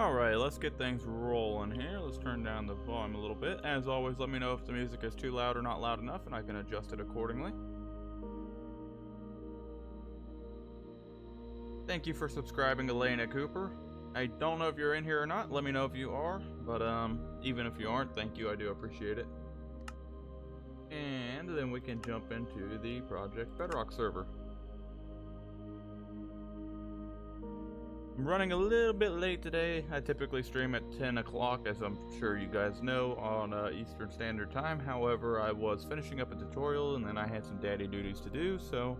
Alright, let's get things rolling here. Let's turn down the volume a little bit. As always, let me know if the music is too loud or not loud enough, and I can adjust it accordingly. Thank you for subscribing, Elena Cooper. I don't know if you're in here or not. Let me know if you are. But even if you aren't, thank you. I do appreciate it. And then we can jump into the Project Bedrock server. I'm running a little bit late today. I typically stream at 10 o'clock, as I'm sure you guys know, on Eastern Standard Time. However, I was finishing up a tutorial, and then I had some daddy duties to do, so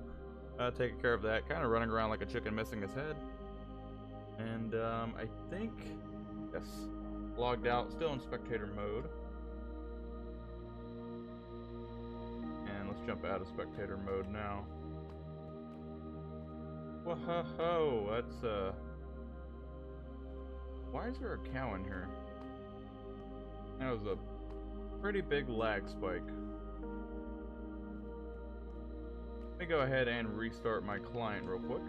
taking care of that. Kind of running around like a chicken missing his head. And I think, yes, logged out, still in spectator mode. And let's jump out of spectator mode now. Whoa, that's why is there a cow in here? That was a pretty big lag spike. Let me go ahead and restart my client real quick.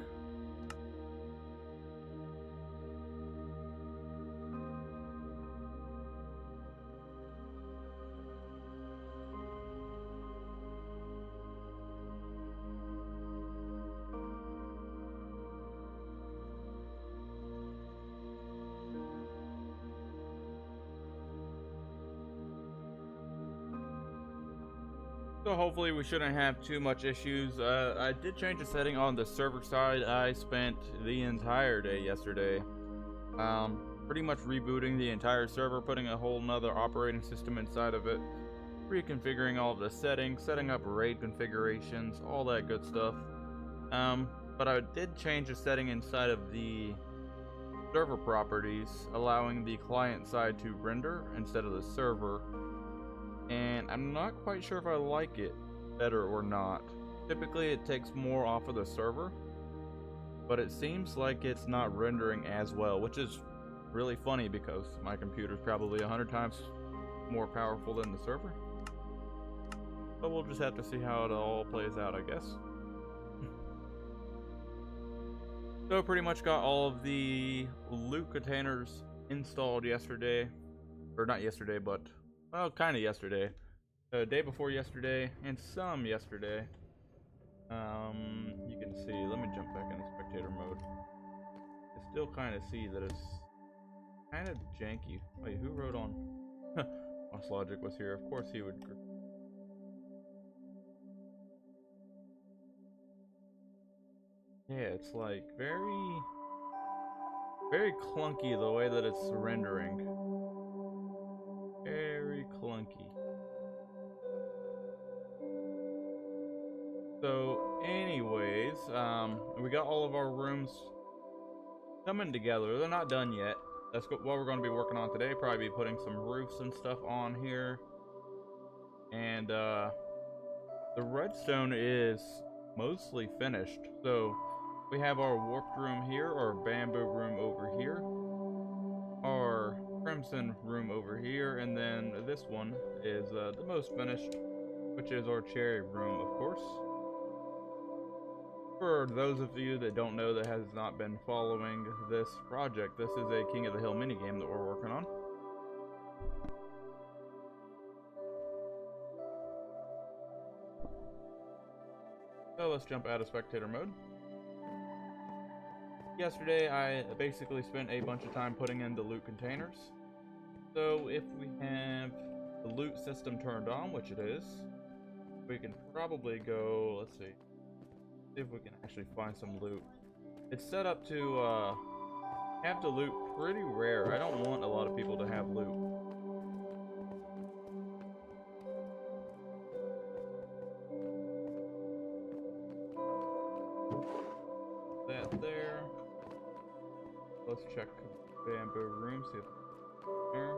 So hopefully we shouldn't have too much issues. I did change a setting on the server side. I spent the entire day yesterday pretty much rebooting the entire server, putting a whole nother operating system inside of it, reconfiguring all of the settings, setting up raid configurations, all that good stuff. But I did change a setting inside of the server properties, allowing the client side to render instead of the server. And I'm not quite sure if I like it better or not. Typically it takes more off of the server, but it seems like it's not rendering as well, which is really funny because my computer's probably 100 times more powerful than the server. But we'll just have to see how it all plays out, I guess. So pretty much got all of the loot containers installed yesterday, or not yesterday, but well, kind of yesterday, the day before yesterday, and some yesterday. You can see, let me jump back into spectator mode. I still kind of see that it's kind of janky. Wait, who wrote on? Lost Logic was here, of course he would. Yeah, it's like very clunky the way that it's rendering. Very clunky. So anyways, we got all of our rooms coming together. They're not done yet. That's what we're going to be working on today. Probably be putting some roofs and stuff on here. And the redstone is mostly finished. So we have our warped room here, our bamboo room over here, our crimson room over here, and then this one is the most finished, which is our cherry room, of course. For those of you that don't know, that has not been following this project, this is a King of the Hill minigame that we're working on. So let's jump out of spectator mode. Yesterday I basically spent a bunch of time putting in the loot containers. So if we have the loot system turned on, which it is, we can probably go, let's see if we can actually find some loot. It's set up to have the loot pretty rare. I don't want a lot of people to have loot. That there. Let's check bamboo room, see if there.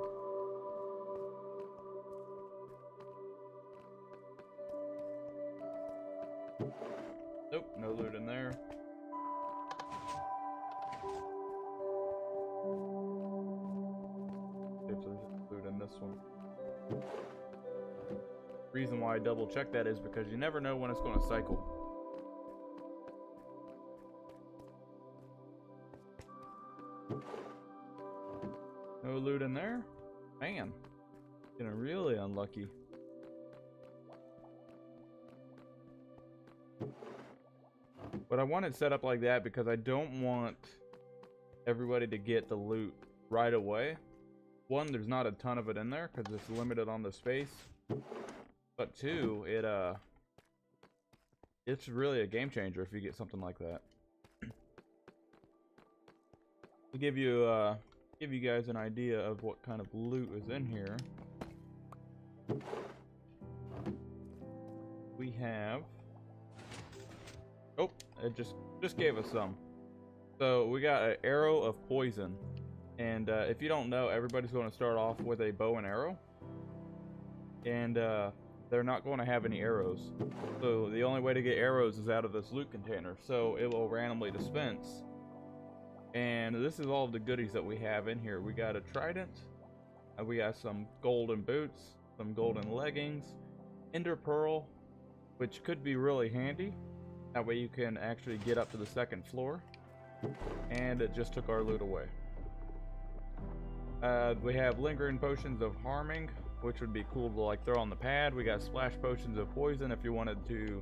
Nope, no loot in there. If there's loot in this one. Reason why I double check that is because you never know when it's going to cycle. loot in there. Man, getting really unlucky. But I want it set up like that because I don't want everybody to get the loot right away. One, there's not a ton of it in there because it's limited on the space. But two, it's really a game changer if you get something like that. To give you guys an idea of what kind of loot is in here, we have. Oh, it just gave us some. So we got an arrow of poison, and if you don't know, everybody's going to start off with a bow and arrow, and they're not going to have any arrows. So the only way to get arrows is out of this loot container. So it will randomly dispense. And this is all of the goodies that we have in here. We got a trident, we got some golden boots, some golden leggings, ender pearl, which could be really handy. That way you can actually get up to the second floor. And it just took our loot away. We have lingering potions of harming, which would be cool to like throw on the pad. We got splash potions of poison if you wanted to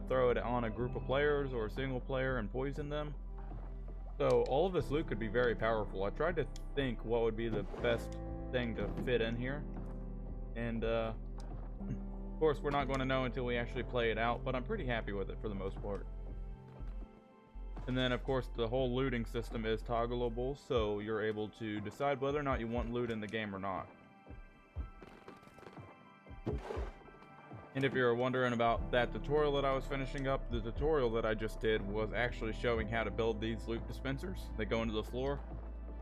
throw it on a group of players or a single player and poison them. So all of this loot could be very powerful. I tried to think what would be the best thing to fit in here, and of course we're not going to know until we actually play it out, but I'm pretty happy with it for the most part. And then of course the whole looting system is toggleable, so you're able to decide whether or not you want loot in the game or not. And if you're wondering about that tutorial that I was finishing up, the tutorial that I just did was actually showing how to build these loot dispensers that go into the floor.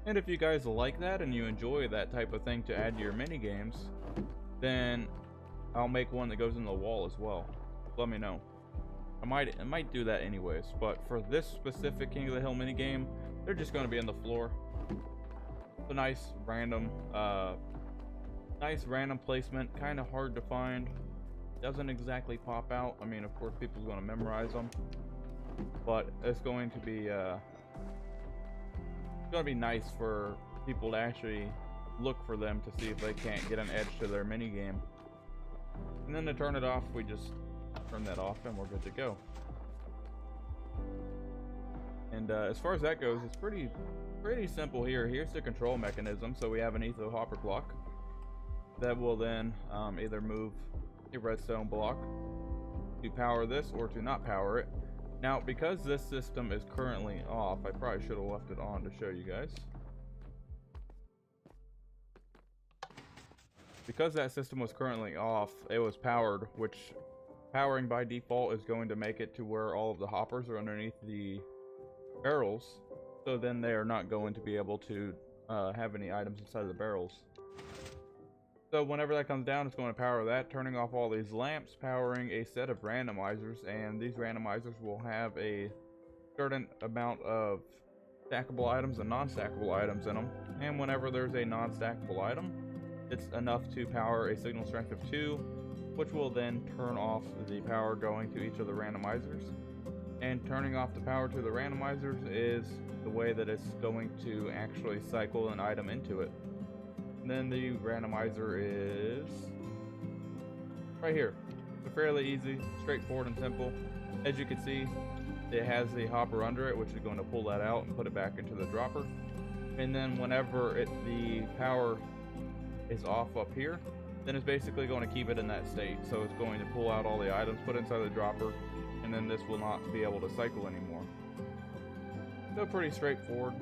And if you guys like that and you enjoy that type of thing to add to your mini games, then I'll make one that goes in the wall as well. Let me know. I might do that anyways, but for this specific King of the Hill mini game, they're just going to be in the floor. It's a nice random placement, kind of hard to find. Doesn't exactly pop out. I mean, of course people's going to memorize them, but it's going to be nice for people to actually look for them to see if they can't get an edge to their mini game. And then to turn it off, we just turn that off and we're good to go. And as far as that goes, it's pretty simple here. Here's the control mechanism. So we have an etho hopper block that will then either move a redstone block to power this or to not power it. Now, because this system is currently off, I probably should have left it on to show you guys. Because that system was currently off, it was powered, which powering by default is going to make it to where all of the hoppers are underneath the barrels, so then they are not going to be able to have any items inside of the barrels. So whenever that comes down, it's going to power that, turning off all these lamps, powering a set of randomizers, and these randomizers will have a certain amount of stackable items and non-stackable items in them. And whenever there's a non-stackable item, it's enough to power a signal strength of 2, which will then turn off the power going to each of the randomizers. And turning off the power to the randomizers is the way that it's going to actually cycle an item into it. And then the randomizer is right here. So fairly easy, straightforward and simple. As you can see, it has the hopper under it, which is going to pull that out and put it back into the dropper. And then whenever the power is off up here, then it's basically going to keep it in that state. So it's going to pull out all the items, put inside the dropper, and then this will not be able to cycle anymore. So pretty straightforward.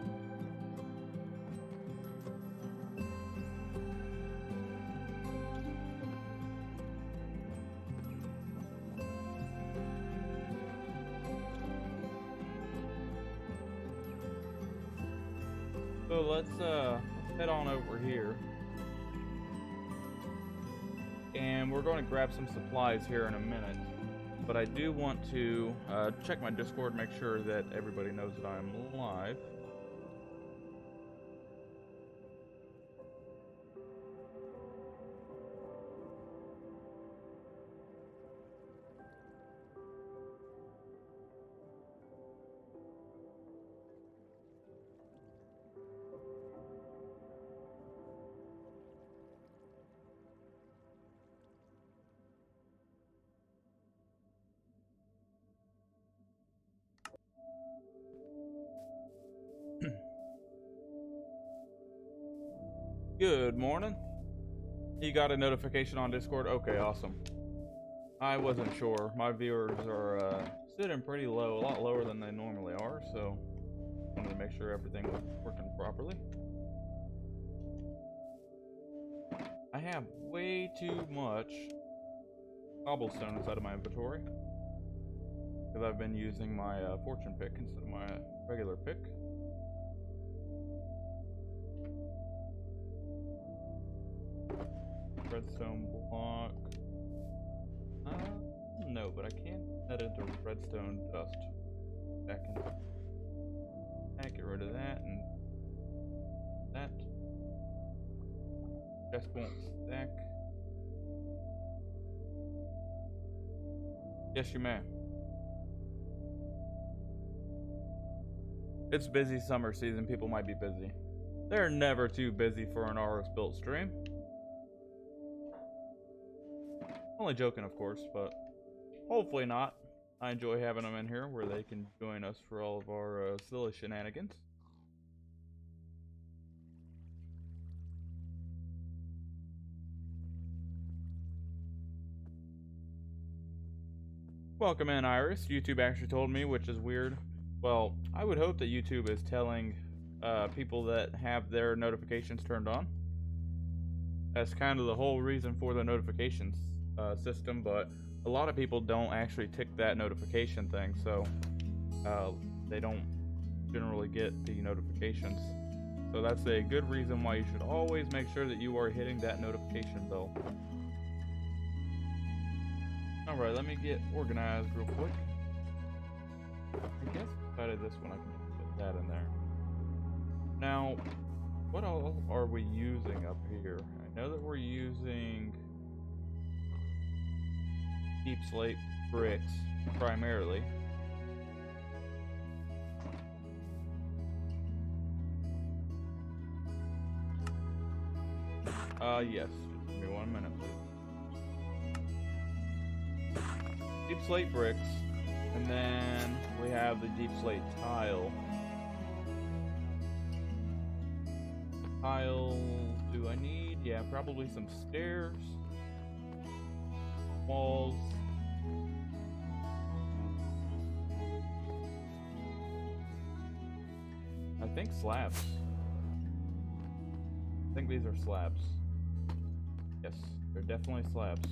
So let's head on over here. And we're going to grab some supplies here in a minute. But I do want to check my Discord, make sure that everybody knows that I'm live. Good morning. You got a notification on Discord? Okay, awesome. I wasn't sure. My viewers are sitting pretty low, a lot lower than they normally are, so I wanted to make sure everything was working properly. I have way too much cobblestone inside of my inventory because I've been using my fortune pick instead of my regular pick. Redstone block. No, but I can head into redstone dust. Back in. Get rid of that and that. Chest won't stack. Yes, you may. It's busy summer season. People might be busy. They're never too busy for an RS built stream. Only joking, of course, but hopefully not. I enjoy having them in here where they can join us for all of our silly shenanigans. Welcome in, Iris. YouTube actually told me, which is weird. Well, I would hope that YouTube is telling people that have their notifications turned on. That's kind of the whole reason for the notifications system, but a lot of people don't actually tick that notification thing, so they don't generally get the notifications. So that's a good reason why you should always make sure that you are hitting that notification bell. Alright, let me get organized real quick. I guess inside of this one I can put that in there. Now, what all are we using up here? I know that we're using deep slate bricks primarily. Yes. Just give me 1 minute, please. Deep slate bricks, and then we have the deep slate tile. Tile, do I need? Yeah, probably some stairs. Walls. I think slabs. I think these are slabs. Yes, they're definitely slabs.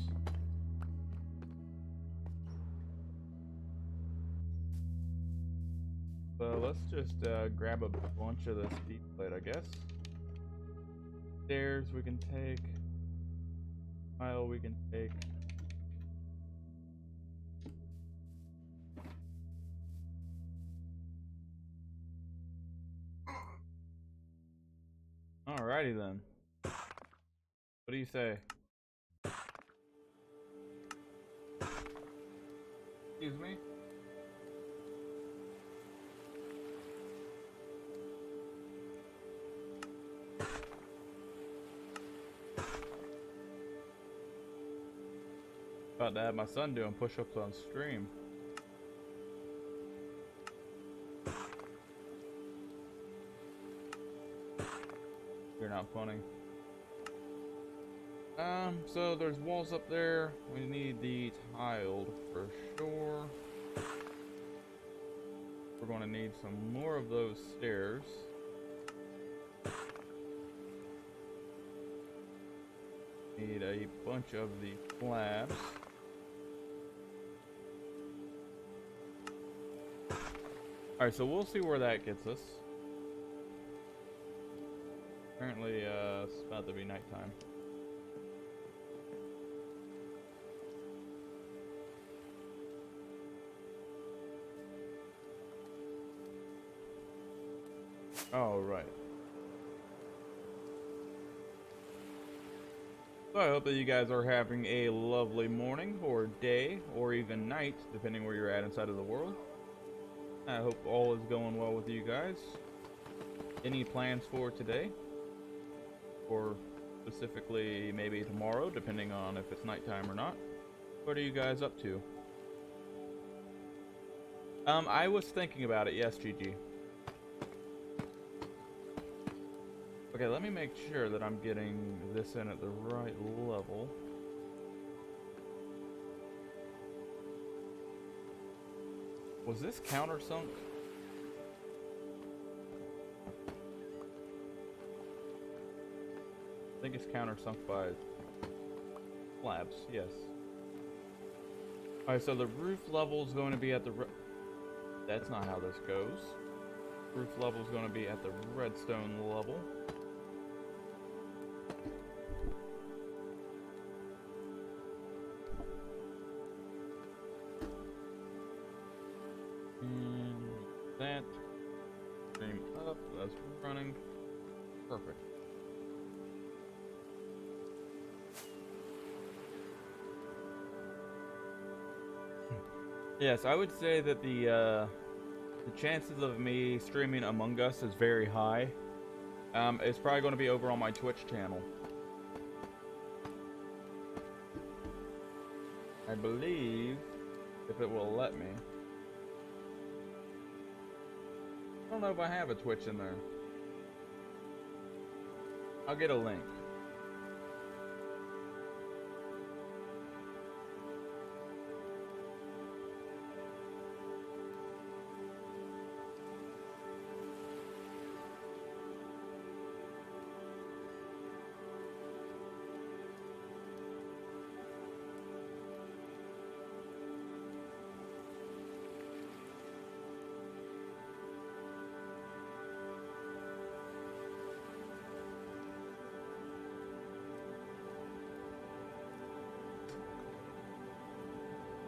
So let's just grab a bunch of this deep plate, I guess. Stairs we can take. Tile we can take. Alrighty then. What do you say? Excuse me? About to have my son doing push-ups on stream. You're not funny. So there's walls up there. We need the tiled for sure. We're going to need some more of those stairs. Need a bunch of the slabs. Alright, so we'll see where that gets us. Apparently, it's about to be nighttime. All right. So I hope that you guys are having a lovely morning or day or even night, depending where you're at inside of the world. I hope all is going well with you guys. Any plans for today? Or specifically maybe tomorrow, depending on if it's nighttime or not. What are you guys up to? I was thinking about it, yes, GG. Okay, let me make sure that I'm getting this in at the right level. Was this countersunk? I think it's countersunk by slabs, yes. Alright, so the roof level is going to be at the... That's not how this goes. Roof level is going to be at the redstone level. And that. Stream up, that's running. Perfect. Yes, I would say that the chances of me streaming Among Us is very high. It's probably going to be over on my Twitch channel. I believe, if it will let me. I don't know if I have a Twitch in there. I'll get a link.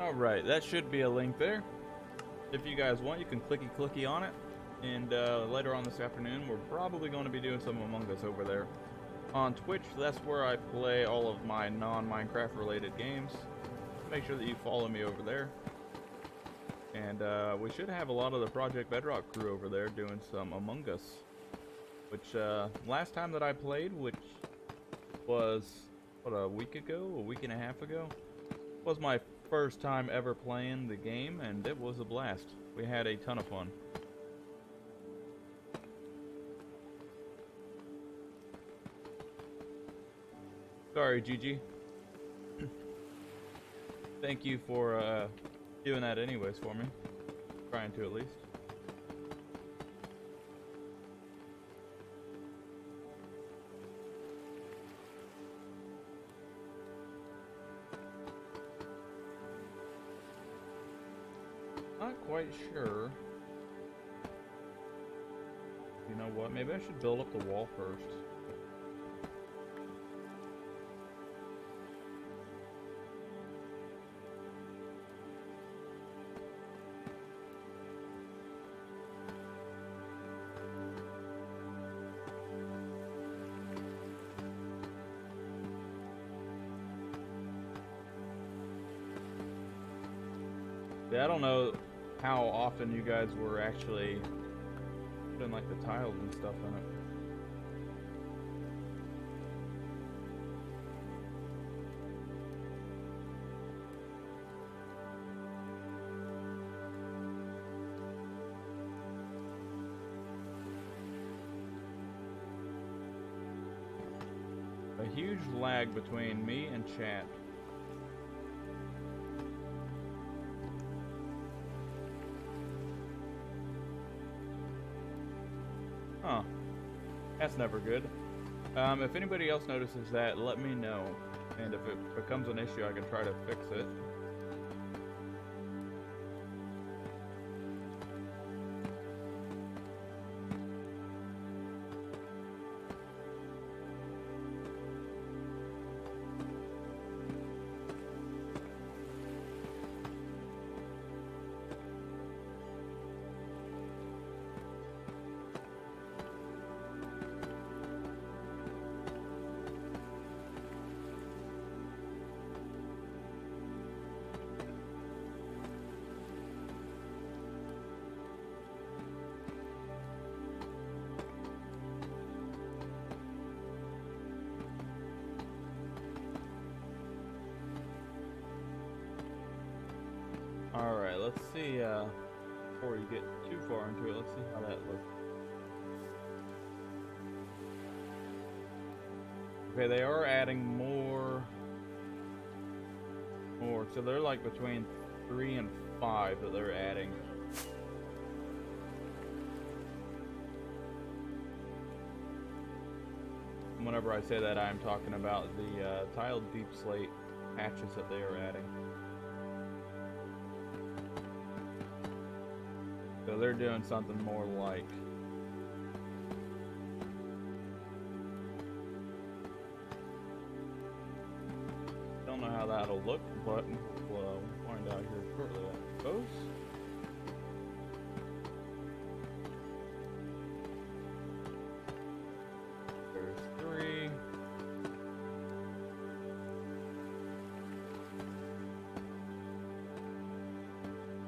Alright, that should be a link there. If you guys want, you can clicky on it. And later on this afternoon, we're probably going to be doing some Among Us over there. On Twitch, that's where I play all of my non-Minecraft related games. Make sure that you follow me over there. And we should have a lot of the Project Bedrock crew over there doing some Among Us. Which, last time that I played, which was, what, a week and a half ago? Was my first time ever playing the game, and it was a blast. We had a ton of fun. Sorry, Gigi. Thank you for doing that anyways for me. Trying to at least. Not quite sure. You know what? Maybe I should build up the wall first. Yeah, I don't know how often you guys were actually putting like the tiles and stuff in it. A huge lag between me and chat. Huh. That's never good. If anybody else notices that, let me know. And if it becomes an issue, I can try to fix it. Alright, let's see, before you get too far into it, let's see how that looks. Okay, they are adding more. So they're like between 3 and 5 that they're adding. Whenever I say that, I'm talking about the tiled deep slate patches that they are adding. So they're doing something more like don't know how that'll look, but we'll find out here shortly, I suppose. There's 3.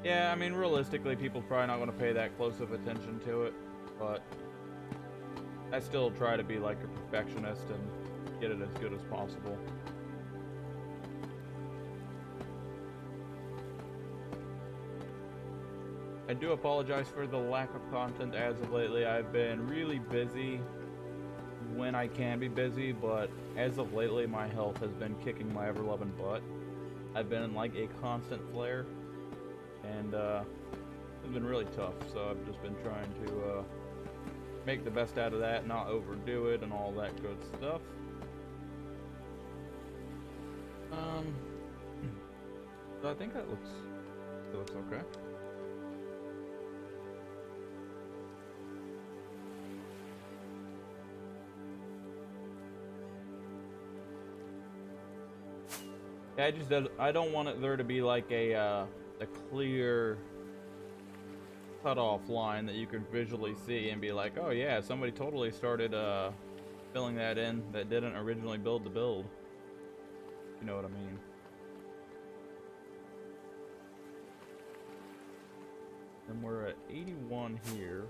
Yeah, I mean, realistically, people probably not going to pay that close of attention to it, but I still try to be like a perfectionist and get it as good as possible. I do apologize for the lack of content as of lately. I've been really busy when I can be busy, but as of lately, my health has been kicking my ever-loving butt. I've been in like a constant flare, and it's been really tough, so I've just been trying to make the best out of that, not overdo it, and all that good stuff. So I think that looks okay. Yeah, I don't want there to be like a clear cutoff line that you can visually see and be like, oh yeah, somebody totally started filling that in that didn't originally build the build. You know what I mean? And we're at 81 here.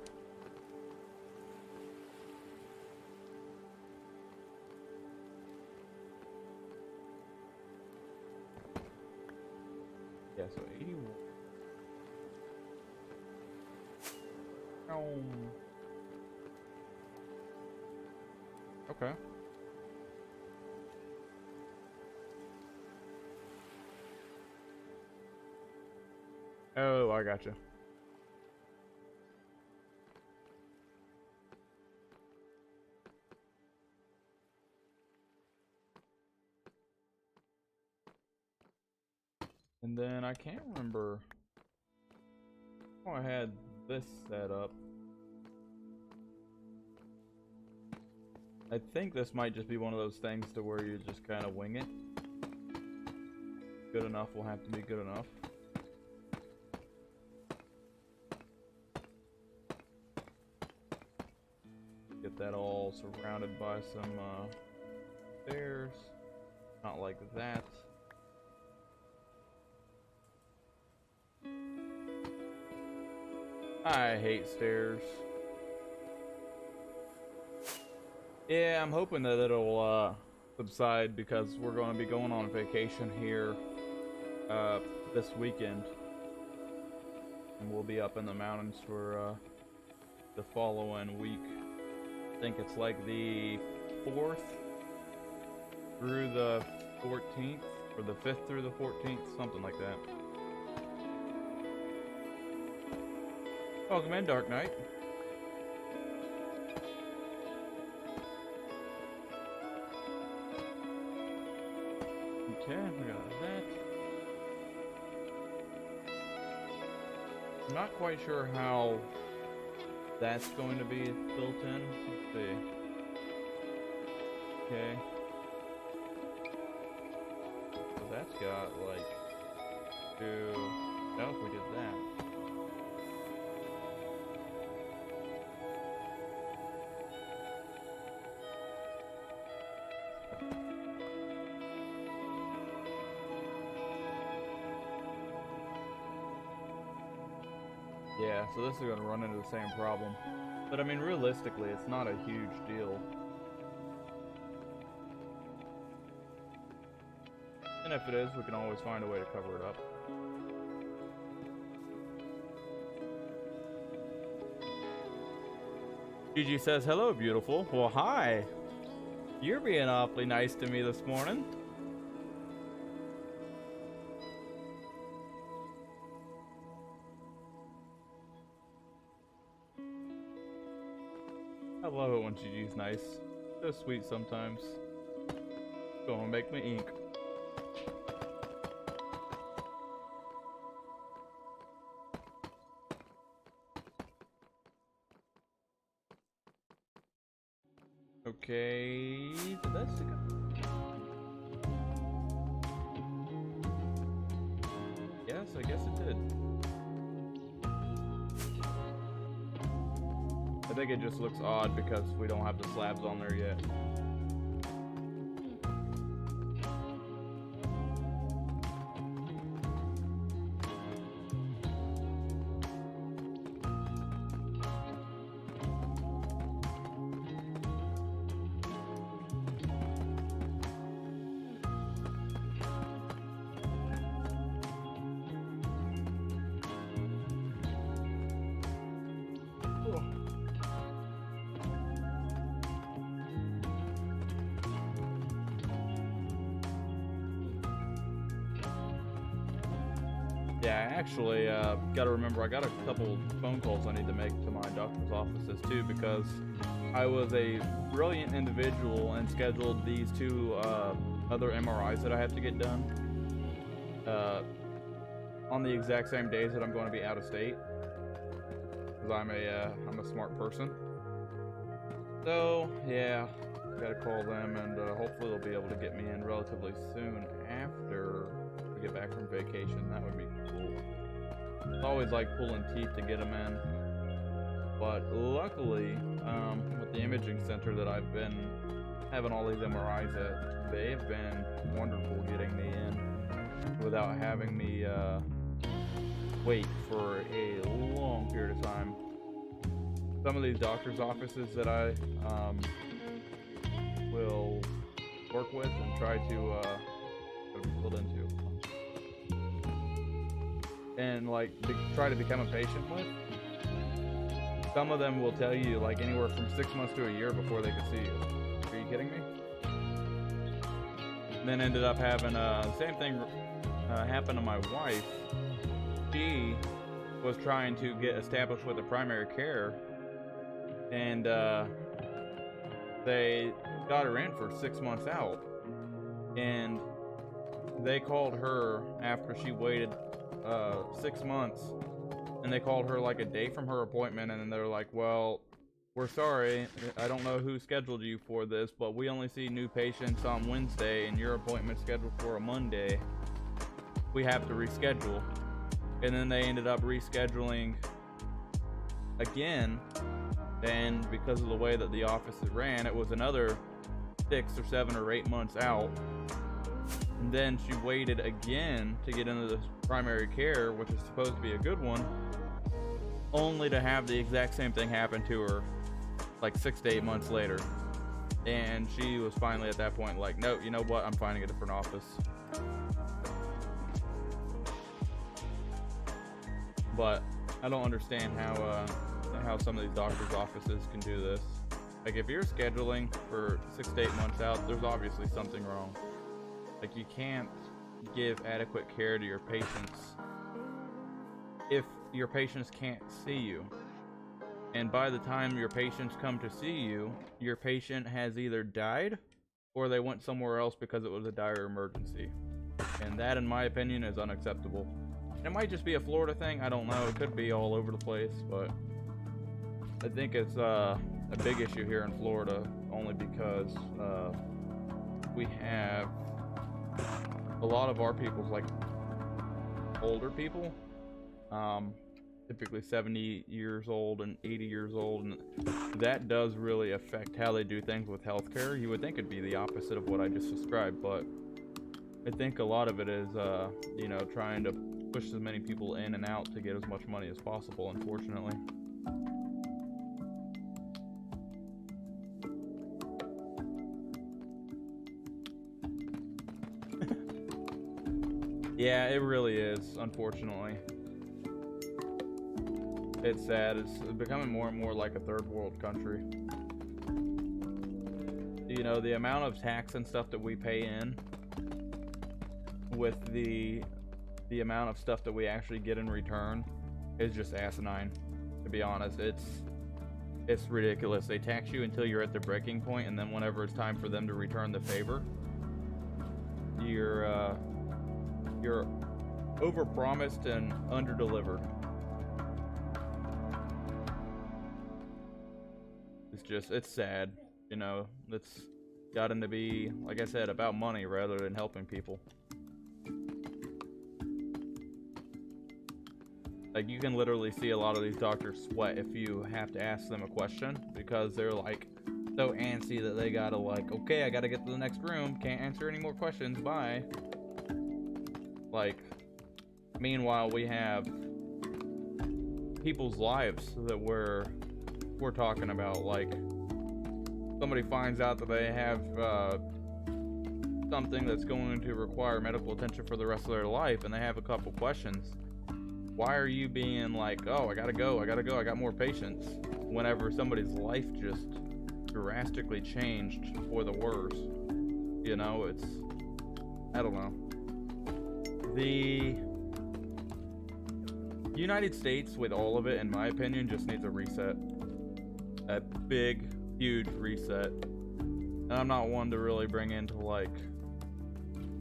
Yeah, so 81. Okay. Oh, I gotcha. And then I can't remember how I had this set up. I think this might just be one of those things to where you just kind of wing it. Good enough will have to be good enough. Get that all surrounded by some stairs. Not like that. I hate stairs. Yeah, I'm hoping that it'll subside because we're going to be going on vacation here this weekend. And we'll be up in the mountains for the following week. I think it's like the 4th through the 14th, or the 5th through the 14th, something like that. Welcome in, Dark Knight. Okay, we got that. I'm not quite sure how that's going to be built in. Let's see. Okay. So that's got like no, if we did that. Yeah, so this is going to run into the same problem. But I mean, realistically, it's not a huge deal. And if it is, we can always find a way to cover it up. Gigi says, hello, beautiful. Well, hi. You're being awfully nice to me this morning. I love it when she's nice. So sweet sometimes. Gonna make me ink. Okay, did that stick up? Yes, I guess it did. I think it just looks odd because we don't have the slabs on there yet. Yeah, I actually gotta remember I got a couple phone calls I need to make to my doctor's offices too, because I was a brilliant individual and scheduled these two other MRIs that I have to get done on the exact same days that I'm going to be out of state, because I'm a smart person. So yeah, gotta call them, and hopefully they'll be able to get me in relatively soon after we get back from vacation. That would be cool. It's always like pulling teeth to get them in, but luckily with the imaging center that I've been having all these MRIs at, they've been wonderful getting me in without having me wait for a long period of time. Some of these doctor's offices that I will work with and try to build into and like try to become a patient with, some of them will tell you like anywhere from 6 months to a year before they can see you. Are you kidding me? And then ended up having the same thing happen to my wife. She was trying to get established with a primary care, and they got her in for 6 months out, and they called her after she waited 6 months, and they called her like a day from her appointment, and then they're like, well, we're sorry, I don't know who scheduled you for this, but we only see new patients on Wednesday and your appointment's scheduled for a Monday. We have to reschedule. And then they ended up rescheduling again, and because of the way that the office ran, it was another 6 or 7 or 8 months out. And then she waited again to get into the primary care, which is supposed to be a good one, only to have the exact same thing happen to her like 6 to 8 months later. And she was finally at that point like, no, you know what, I'm finding a different office. But I don't understand how some of these doctors' offices can do this. Like, if you're scheduling for 6 to 8 months out, there's obviously something wrong. Like, you can't give adequate care to your patients if your patients can't see you. And by the time your patients come to see you, your patient has either died or they went somewhere else because it was a dire emergency. And that, in my opinion, is unacceptable. It might just be a Florida thing, I don't know. It could be all over the place, but I think it's a big issue here in Florida, only because we have a lot of our people's like older people, typically 70 years old and 80 years old, and that does really affect how they do things with healthcare. You would think it'd be the opposite of what I just described, but I think a lot of it is you know, trying to push as many people in and out to get as much money as possible, unfortunately. Yeah, it really is, unfortunately. It's sad. It's becoming more and more like a third world country. you know, the amount of tax and stuff that we pay in with the amount of stuff that we actually get in return is just asinine, to be honest. It's ridiculous. They tax you until you're at the breaking point, and then whenever it's time for them to return the favor, you're overpromised and underdelivered. It's sad, you know. It's gotten to be, like I said, about money rather than helping people. Like, you can literally see a lot of these doctors sweat if you have to ask them a question, because they're like so antsy that they gotta, like, okay, I gotta get to the next room, can't answer any more questions, bye. Like, meanwhile, we have people's lives that we're talking about. Like, somebody finds out that they have something that's going to require medical attention for the rest of their life, and they have a couple questions. Why are you being like, oh, I gotta go, I got more patients, whenever somebody's life just drastically changed for the worse? You know, it's, I don't know. The United States, with all of it, in my opinion, just needs a reset. A big, huge reset. And I'm not one to really bring into, like,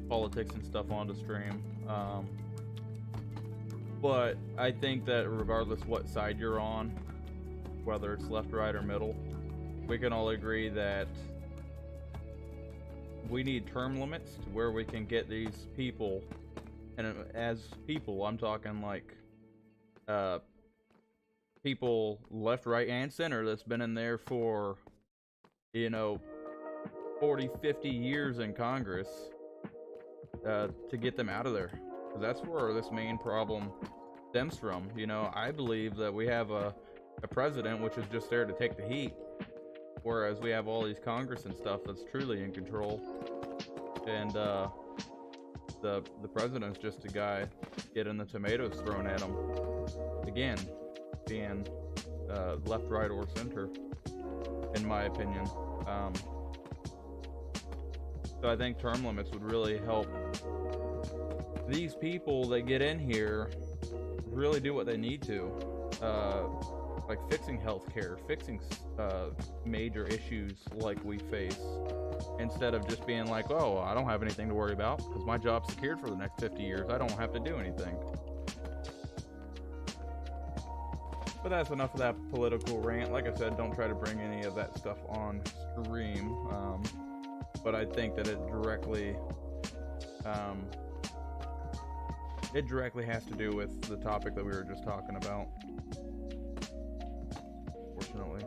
politics and stuff onto stream. But I think that regardless what side you're on, whether it's left, right, or middle, we can all agree that we need term limits to where we can get these people, and as people, I'm talking like people left, right, and center that's been in there for, you know, 40, 50 years in Congress, to get them out of there. Because that's where this main problem stems from. You know, I believe that we have a president which is just there to take the heat, whereas we have all these Congress and stuff that's truly in control. And the president's just a guy getting the tomatoes thrown at him. Again, being left, right, or center, in my opinion. So I think term limits would really help these people that get in here really do what they need to, like fixing healthcare, fixing major issues like we face, instead of just being like, oh, I don't have anything to worry about because my job's secured for the next 50 years. I don't have to do anything. But that's enough of that political rant. Like I said, don't try to bring any of that stuff on stream. But I think that it directly has to do with the topic that we were just talking about. Fortunately.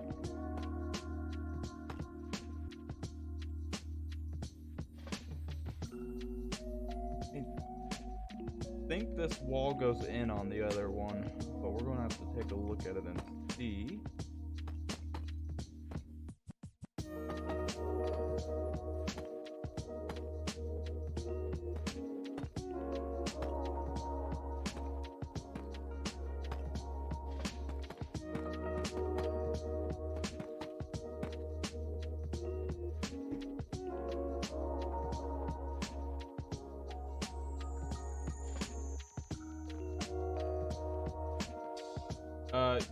I think this wall goes in on the other one, but we're going to have to take a look at it and see.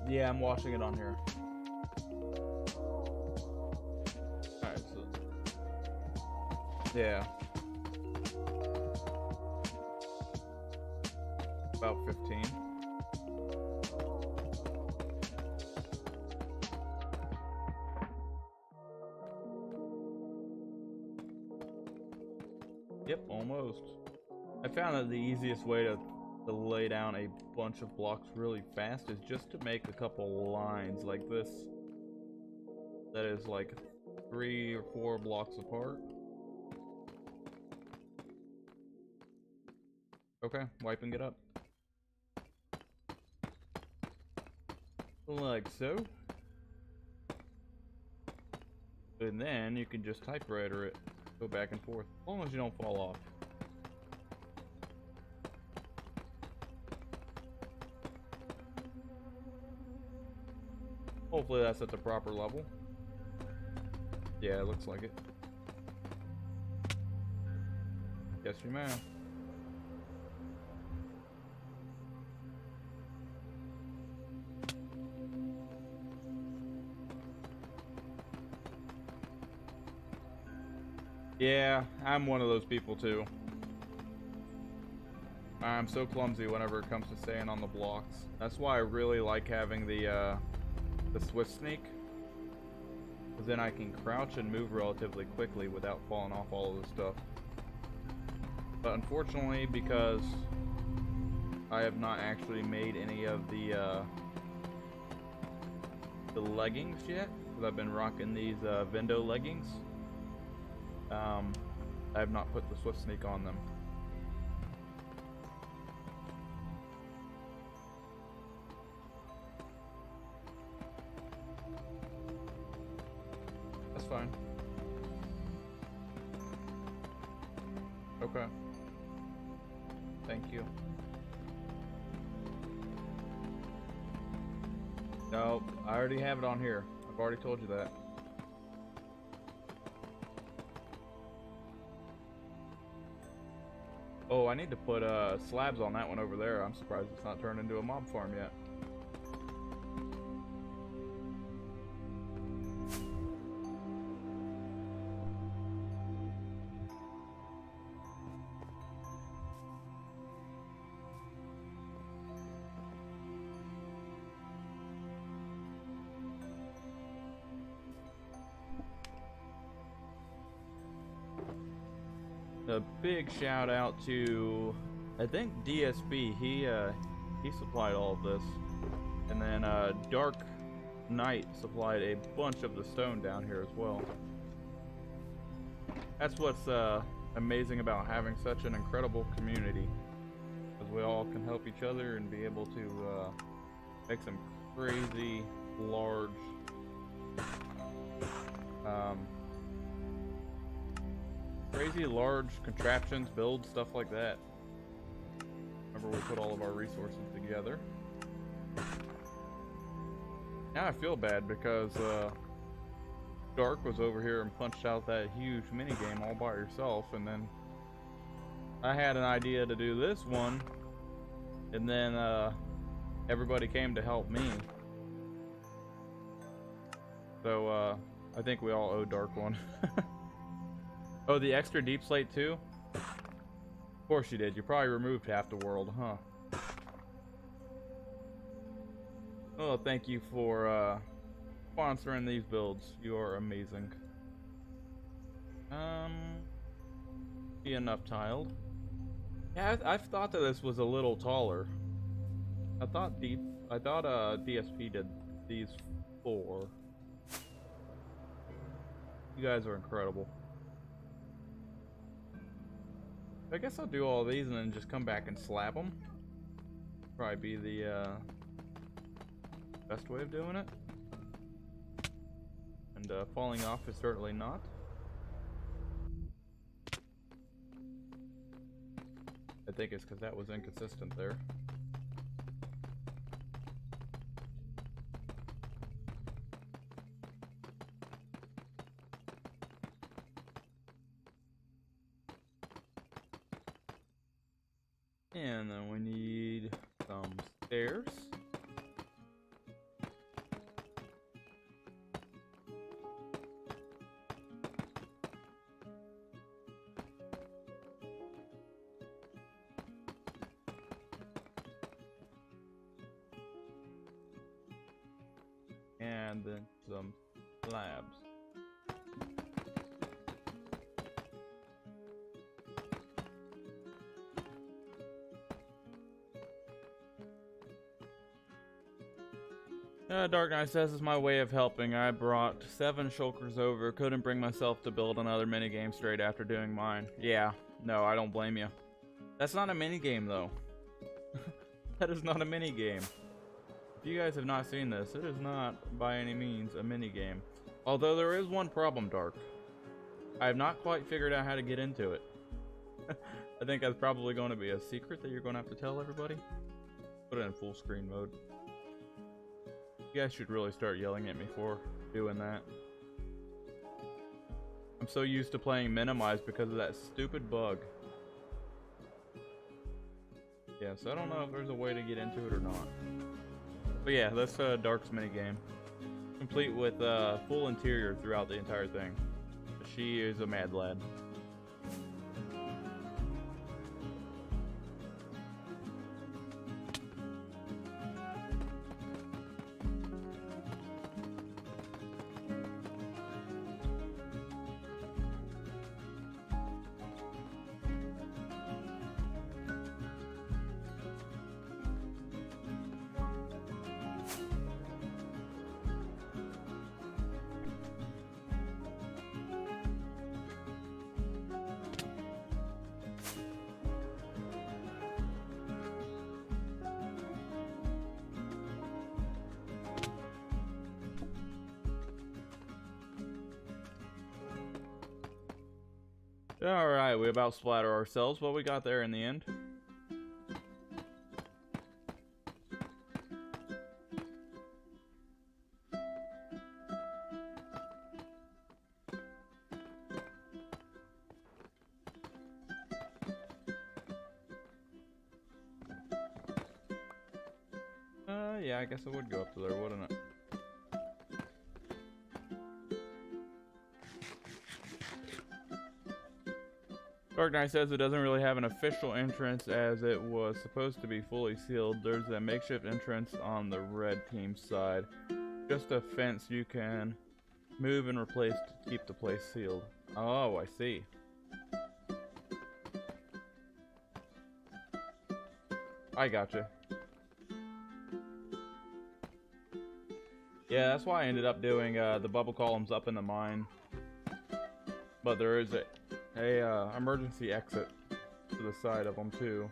Yeah, I'm watching it on here. Alright, so yeah. About 15. Yep, almost. I found that the easiest way to lay down a bunch of blocks really fast is just to make a couple lines like this that is like 3 or 4 blocks apart. Okay, wiping it up like so, and then you can just typewriter it, go back and forth, as long as you don't fall off. Hopefully that's at the proper level. Yeah, it looks like it. Guess you may. Yeah, I'm one of those people too. I'm so clumsy whenever it comes to staying on the blocks. That's why I really like having the swift sneak. Because then I can crouch and move relatively quickly without falling off all of this stuff. But unfortunately, because I have not actually made any of the leggings yet, because I've been rocking these Vendo leggings, I have not put the swift sneak on them. That's fine. Okay. Thank you. No, I already have it on here. I've already told you that. Oh, I need to put slabs on that one over there. I'm surprised it's not turned into a mob farm yet. A big shout out to, I think, DSB. He supplied all of this, and then Dark Knight supplied a bunch of the stone down here as well. That's what's amazing about having such an incredible community, because we all can help each other and be able to make some crazy large contraptions, builds, stuff like that. Remember, we put all of our resources together. Now I feel bad because Dark was over here and punched out that huge minigame all by herself, and then I had an idea to do this one, and then everybody came to help me. So I think we all owe Dark one. Oh, the extra deep slate too? Of course you did. You probably removed half the world, huh? Oh, thank you for sponsoring these builds. You are amazing. Be enough tiled. Yeah, I've thought that this was a little taller. I thought DSP did these 4. You guys are incredible. I guess I'll do all these and then just come back and slap them. Probably be the best way of doing it. And falling off is certainly not. I think it's because that was inconsistent there. And then we need some stairs. And then some slabs. Dark Knight says it's my way of helping. I brought 7 shulkers over. Couldn't bring myself to build another minigame straight after doing mine. Yeah, no, I don't blame you. That's not a minigame though. That is not a minigame. If you guys have not seen this, it is not by any means a minigame. Although there is one problem, Dark. I have not quite figured out how to get into it. I think that's probably going to be a secret that you're going to have to tell everybody. Put it in full screen mode. You guys should really start yelling at me for doing that. I'm so used to playing minimized because of that stupid bug. Yeah, so I don't know if there's a way to get into it or not. But yeah, that's Dark's minigame. Complete with full interior throughout the entire thing. She is a mad lad. Alright, we about splatter ourselves, but we got there in the end. Yeah, I guess it would go up to there, wouldn't it? Dark Knight says it doesn't really have an official entrance as it was supposed to be fully sealed. There's a makeshift entrance on the red team side. Just a fence you can move and replace to keep the place sealed. Oh, I see. I gotcha. Yeah, that's why I ended up doing the bubble columns up in the mine. But there is a emergency exit to the side of them too.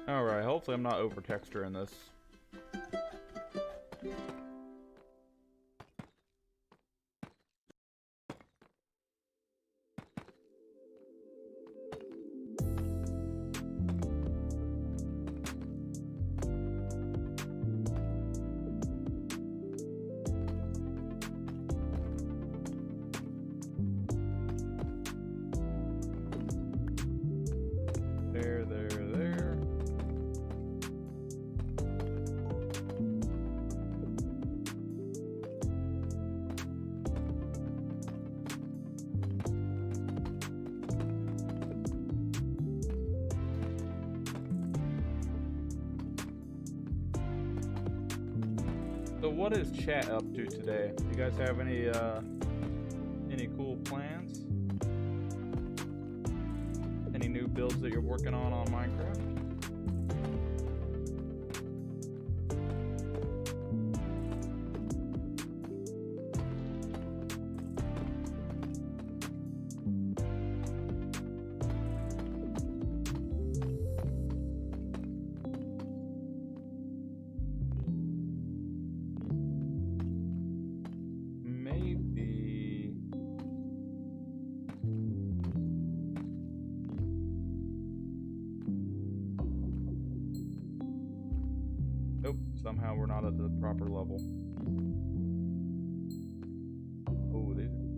Alright, hopefully I'm not over texturing this. There. So what is chat up to today? You guys have any cool plans? Any new builds that you're working on Minecraft? Nope, somehow we're not at the proper level. Oh, these are...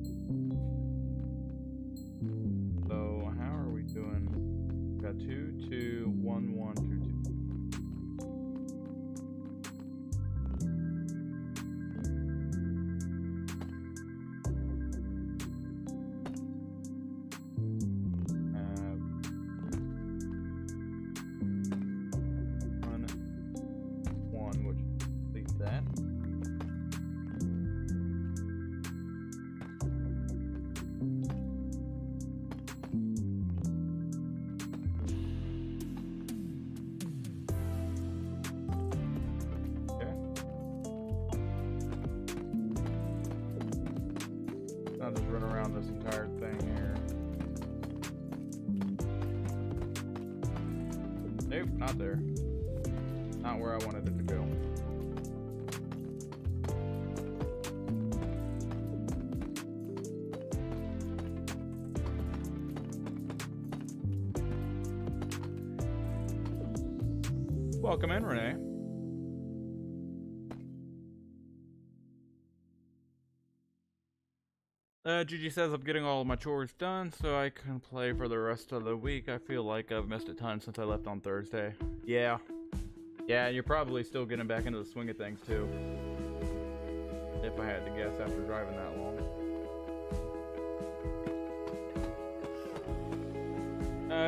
So, how are we doing? We got 2, 2, 1, 1, 2, 2. I'll just run around this entire thing here. Nope, not there. Not where I wanted it to go. Welcome in, Renee. Gigi says I'm getting all of my chores done so I can play for the rest of the week. I feel like I've missed a ton since I left on Thursday. Yeah. Yeah, you're probably still getting back into the swing of things too. If I had to guess after driving that long.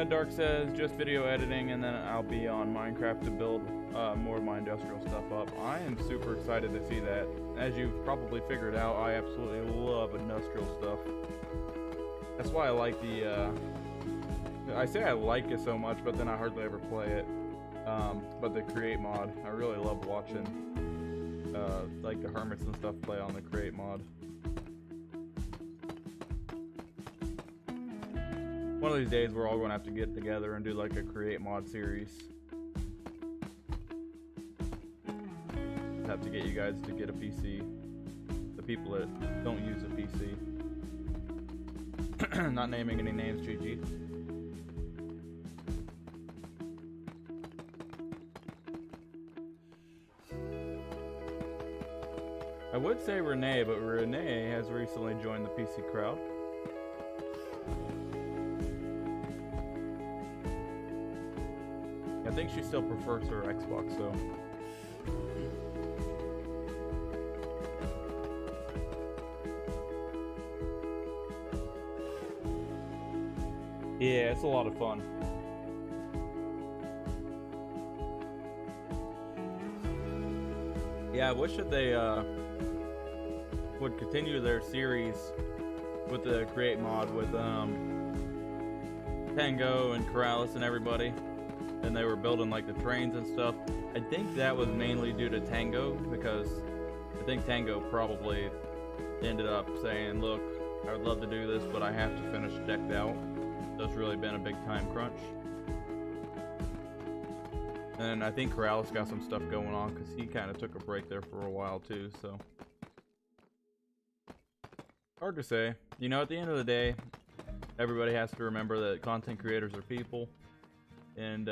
Dark says just video editing and then I'll be on Minecraft to build more of my industrial stuff up. I am super excited to see that. As you've probably figured out, I absolutely love industrial stuff. That's why I like the, I say I like it so much, but then I hardly ever play it. But the Create mod, I really love watching, like the hermits and stuff play on the Create mod. One of these days we're all going to have to get together and do like a Create mod series. Have to get you guys to get a PC. The people that don't use a PC. Not naming any names, GG. I would say Renee, but Renee has recently joined the PC crowd. I think she still prefers her Xbox, though. Yeah, it's a lot of fun. Yeah, I wish that they would continue their series with the Create mod with Tango and Corrales and everybody. And they were building like the trains and stuff. I think that was mainly due to Tango, because I think Tango probably ended up saying, look, I would love to do this, but I have to finish Decked Out. So it's really been a big time crunch. And I think Corrales got some stuff going on because he kind of took a break there for a while too, so. Hard to say. You know, at the end of the day, everybody has to remember that content creators are people. And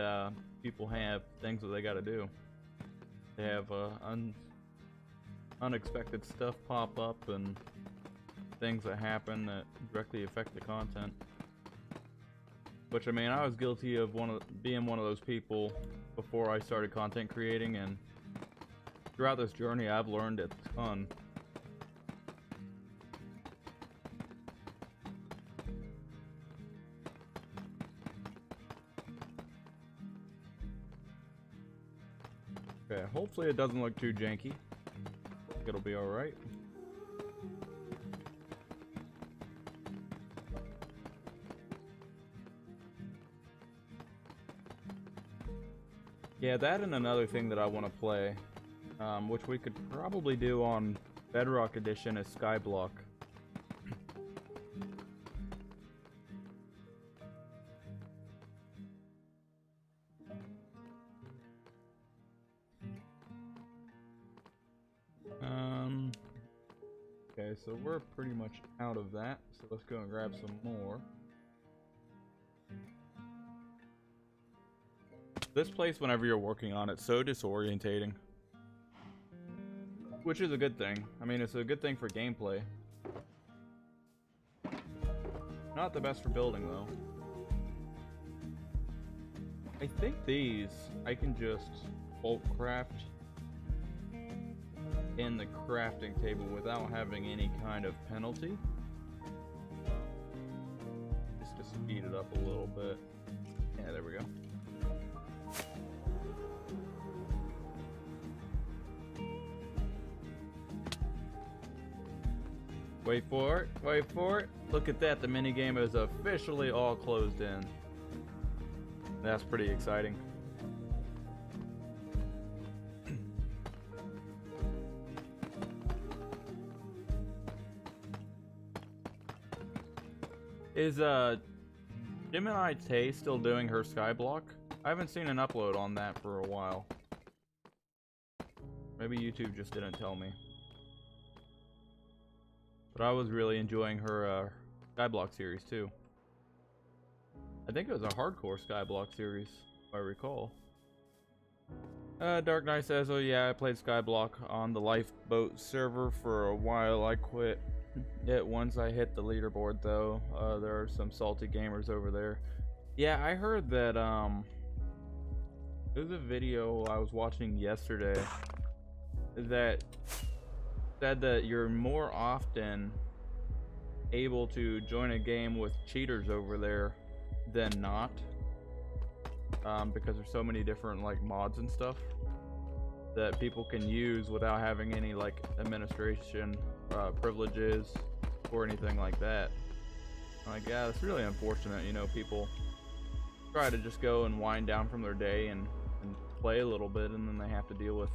people have things that they got to do. They have unexpected stuff pop up and things that happen that directly affect the content. Which, I mean, I was guilty of being one of those people before I started content creating, and throughout this journey I've learned a ton. Okay, hopefully it doesn't look too janky. It'll be alright. Yeah, that and another thing that I want to play, which we could probably do on Bedrock Edition, is Skyblock. Okay, so we're pretty much out of that, so let's go and grab some more. This place, whenever you're working on it, so disorientating. Which is a good thing. I mean, it's a good thing for gameplay. Not the best for building, though. I think these, I can just bulk craft in the crafting table without having any kind of penalty. Just to speed it up a little bit. Yeah, there we go. Wait for it, wait for it. Look at that, the minigame is officially all closed in. That's pretty exciting. Is Gemini Tay still doing her Skyblock? I haven't seen an upload on that for a while. Maybe YouTube just didn't tell me. But I was really enjoying her Skyblock series too. I think it was a hardcore Skyblock series, if I recall. Dark Knight says, oh yeah, I played Skyblock on the Lifeboat server for a while. I quit it once I hit the leaderboard though. There are some salty gamers over there. Yeah, I heard that there's a video I was watching yesterday that said that you're more often able to join a game with cheaters over there than not, because there's so many different like mods and stuff that people can use without having any like administration privileges or anything like that. Like, yeah, it's really unfortunate, you know, people try to just go and wind down from their day and play a little bit, and then they have to deal with,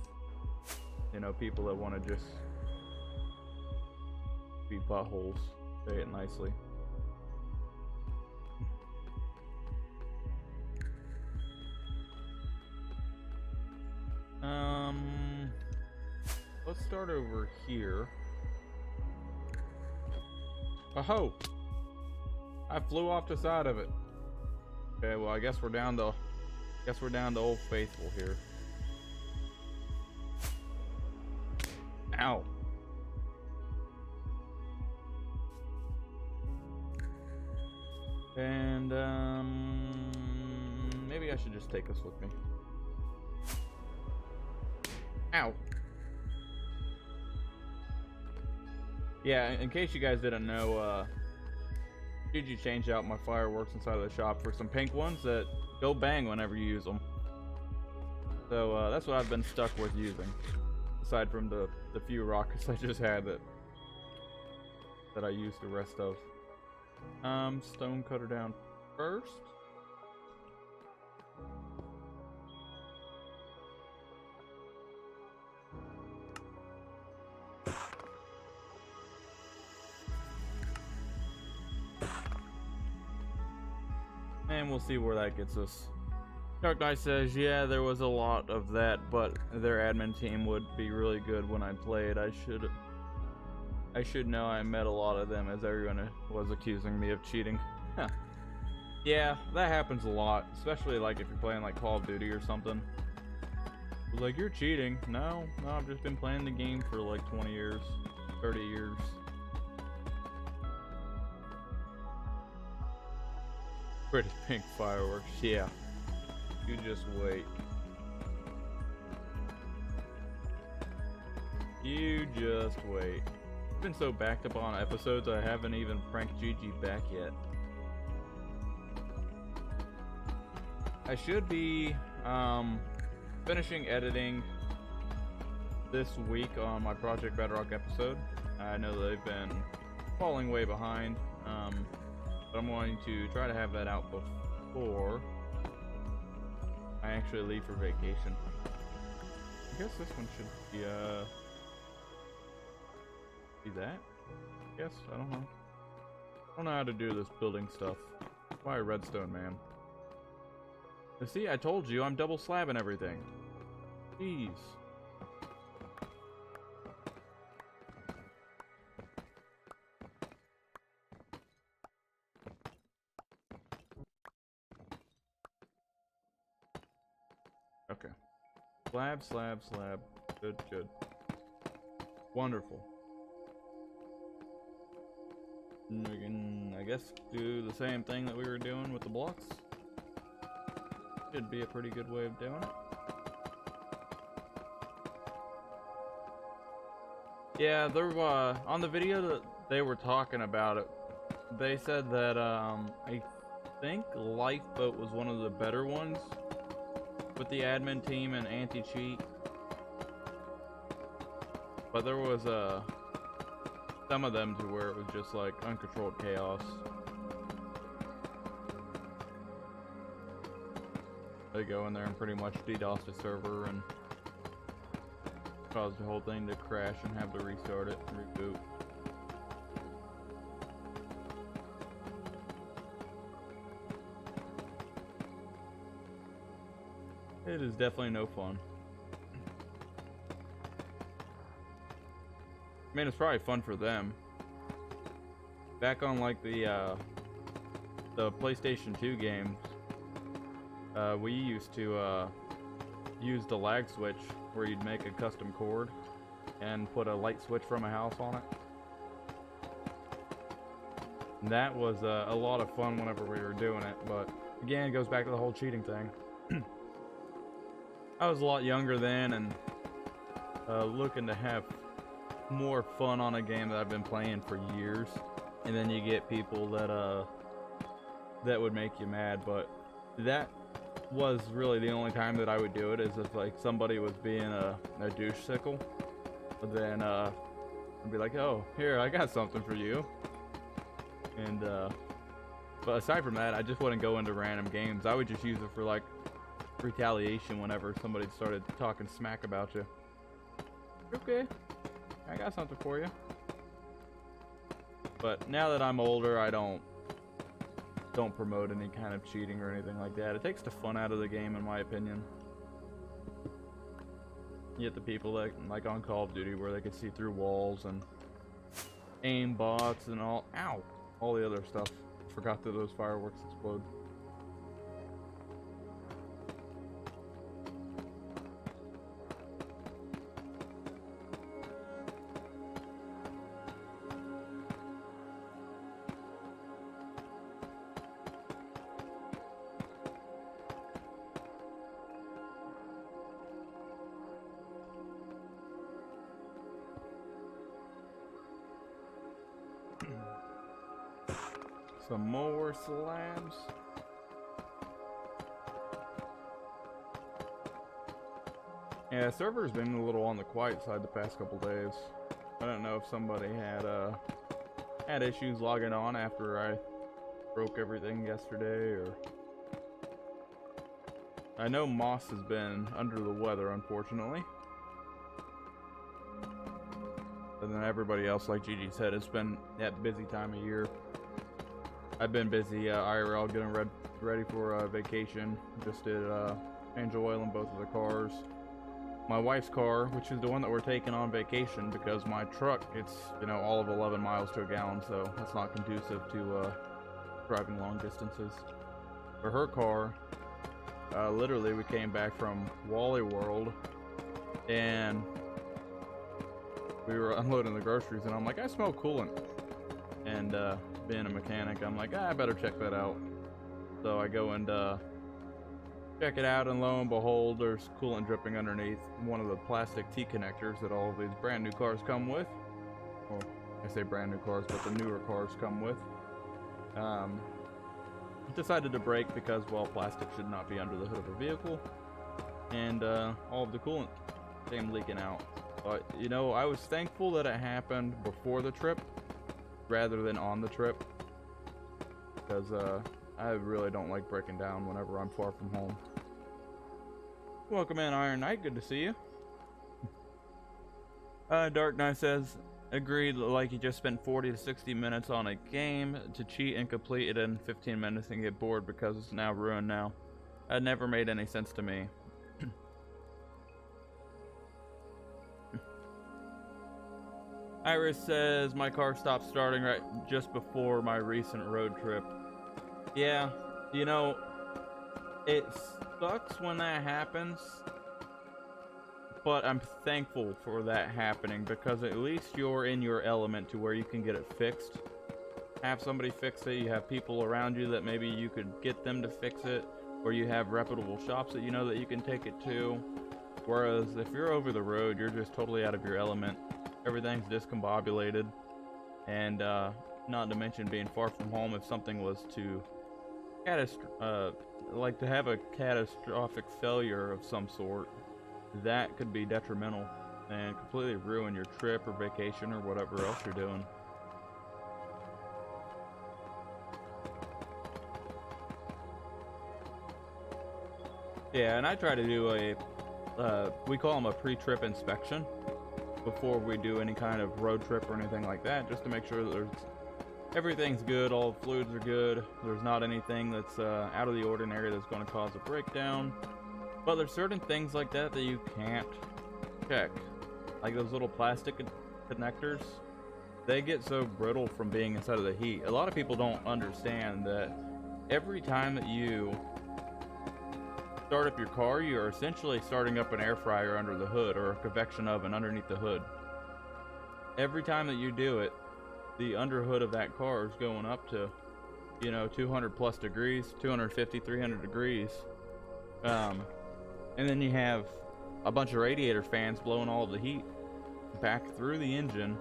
you know, people that want to just be buttholes, say it nicely. Let's start over here. Oh, I flew off the side of it. Okay, well, I guess we're down to Old Faithful here. Ow. And maybe I should just take this with me. Ow. Yeah, in case you guys didn't know, GG changed out my fireworks inside of the shop for some pink ones that go bang whenever you use them. So that's what I've been stuck with using, aside from the few rockets I just had that I used the rest of. Stone cutter down first. And we'll see where that gets us. Dark Knight says, yeah, there was a lot of that, but their admin team would be really good when I played. I should know I met a lot of them, as everyone was accusing me of cheating. Huh. Yeah, that happens a lot, especially like if you're playing like Call of Duty or something. Like, you're cheating. No, I've just been playing the game for like 20 years, 30 years. Pretty pink fireworks, yeah. You just wait. You just wait. I've been so backed up on episodes, I haven't even pranked GG back yet. I should be finishing editing this week on my Project Bedrock episode. I know they've been falling way behind, but I'm going to try to have that out before I actually leave for vacation. I guess this one should be that? Yes, I don't know. I don't know how to do this building stuff. Why a redstone man? You see, I told you I'm double slabbing everything. Jeez. Okay. Slab, slab, slab. Good, good. Wonderful. And we can, I guess, do the same thing that we were doing with the blocks. Should be a pretty good way of doing it. Yeah, there on the video that they were talking about it, they said that I think Lifeboat was one of the better ones with the admin team and anti-cheat, but there was some of them to where it was just like uncontrolled chaos. They go in there and pretty much DDoS the server and cause the whole thing to crash and have to restart it and reboot. It is definitely no fun. I mean, it's probably fun for them. Back on like the PlayStation 2 games, we used to use the lag switch where you'd make a custom cord and put a light switch from a house on it. And that was a lot of fun whenever we were doing it, but again, it goes back to the whole cheating thing. I was a lot younger then and looking to have more fun on a game that I've been playing for years, and then you get people that would make you mad. But that was really the only time that I would do it, is if like somebody was being a douche sickle. But then I'd be like, oh, here, I got something for you. And but aside from that, I just wouldn't go into random games. I would just use it for like retaliation whenever somebody started talking smack about you. Okay, I got something for you. But now that I'm older, I don't promote any kind of cheating or anything like that. It takes the fun out of the game, in my opinion. You get the people that, like on Call of Duty, where they can see through walls and aim bots and all the other stuff. Forgot that those fireworks explode. Some more slabs. Yeah, server's been a little on the quiet side the past couple days. I don't know if somebody had issues logging on after I broke everything yesterday, or I know Moss has been under the weather, unfortunately. And then everybody else, like Gigi said, it's been that busy time of year. I've been busy IRL getting ready for vacation. Just did change oil in both of the cars. My wife's car, which is the one that we're taking on vacation, because my truck, it's, you know, all of 11 miles to a gallon, so that's not conducive to driving long distances. For her car, literally we came back from Wally World and we were unloading the groceries, and I'm like, I smell coolant. And being a mechanic, I'm like, I better check that out. So I go and check it out, and lo and behold, there's coolant dripping underneath one of the plastic T-connectors that all of these brand new cars come with. Well, I say brand new cars, but the newer cars come with. Decided to brake because, well, plastic should not be under the hood of a vehicle. And all of the coolant came leaking out. But, you know, I was thankful that it happened before the trip rather than on the trip, because I really don't like breaking down whenever I'm far from home. Welcome in, Iron Knight. Good to see you. Dark Knight says, agreed, like he just spent 40 to 60 minutes on a game to cheat and complete it in 15 minutes and get bored because it's now ruined now. It never made any sense to me. Iris says, my car stopped starting right just before my recent road trip. Yeah, you know, it sucks when that happens, but I'm thankful for that happening, because at least you're in your element to where you can get it fixed. Have somebody fix it, you have people around you that maybe you could get them to fix it, or you have reputable shops that you know that you can take it to. Whereas if you're over the road, you're just totally out of your element. Everything's discombobulated, and not to mention being far from home. If something was to like to have a catastrophic failure of some sort, that could be detrimental and completely ruin your trip or vacation or whatever else you're doing. Yeah, and I try to do a we call them a pre-trip inspection before we do any kind of road trip or anything like that, just to make sure that everything's good, all the fluids are good, there's not anything that's out of the ordinary that's going to cause a breakdown. But there's certain things like that that you can't check. Like those little plastic connectors. They get so brittle from being inside of the heat. A lot of people don't understand that every time that you start up your car, you are essentially starting up an air fryer under the hood, or a convection oven underneath the hood. Every time that you do it, the underhood of that car is going up to, you know, 200 plus degrees, 250, 300 degrees. And then you have a bunch of radiator fans blowing all of the heat back through the engine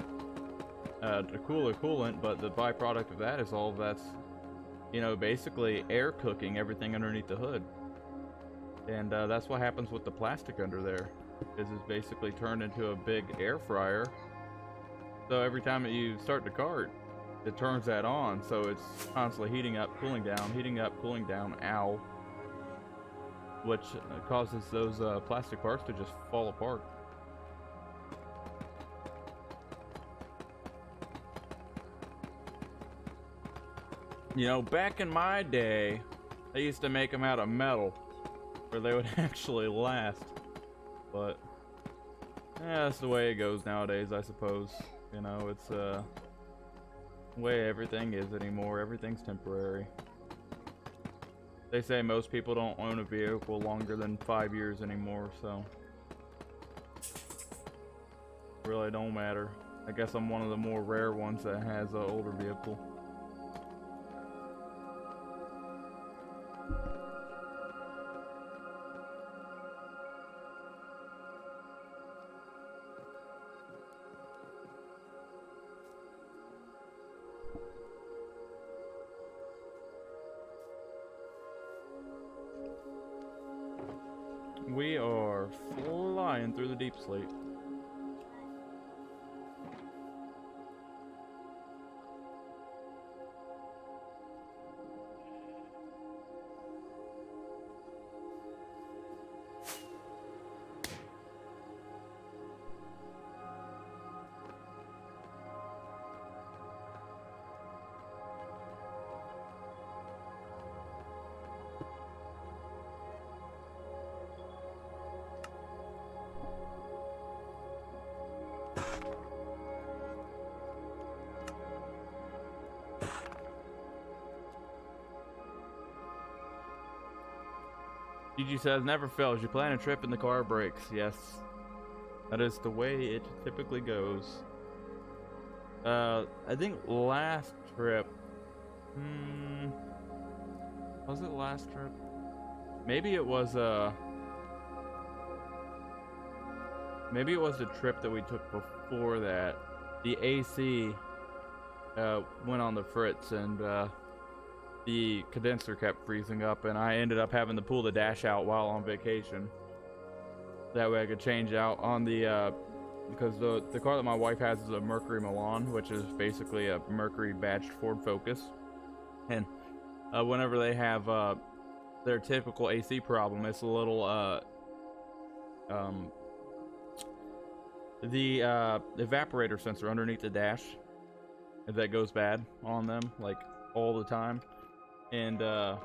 to cool the coolant, but the byproduct of that is all that's, you know, basically air cooking everything underneath the hood. And that's what happens with the plastic under there, is it's basically turned into a big air fryer. So every time that you start the car, it turns that on, so it's constantly heating up, cooling down, ow, which causes those plastic parts to just fall apart. You know, back in my day, they used to make them out of metal, where they would actually last. But yeah, that's the way it goes nowadays, I suppose. You know, it's the way everything is anymore. Everything's temporary. They say most people don't own a vehicle longer than 5 years anymore, so really don't matter. I guess I'm one of the more rare ones that has an older vehicle. We are flying through the deep sleep. GG says, never fails. You plan a trip and the car breaks. Yes. That is the way it typically goes. I think last trip... was it last trip? Maybe it was maybe it was the trip that we took before that. The AC went on the fritz, and the condenser kept freezing up, and I ended up having to pull the dash out while on vacation. That way I could change out on the because the car that my wife has is a Mercury Milan, which is basically a Mercury badged Ford Focus. And whenever they have their typical AC problem, it's a little the evaporator sensor underneath the dash that goes bad on them, like all the time. And the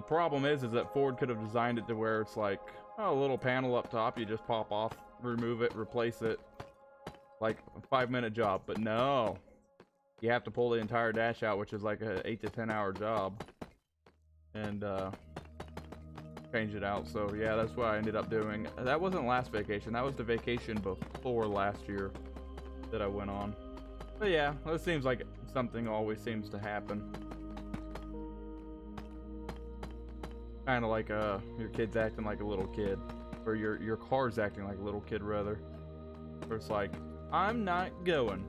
problem is that Ford could have designed it to where it's like, oh, a little panel up top, you just pop off, remove it, replace it, like a 5-minute job. But no, you have to pull the entire dash out, which is like a 8 to 10 hour job, and change it out. So yeah, that's what I ended up doing. That wasn't last vacation, that was the vacation before last year that I went on. But yeah, it seems like something always seems to happen. Kind of like your kid's acting like a little kid, or your car's acting like a little kid rather. Where it's like, I'm not going.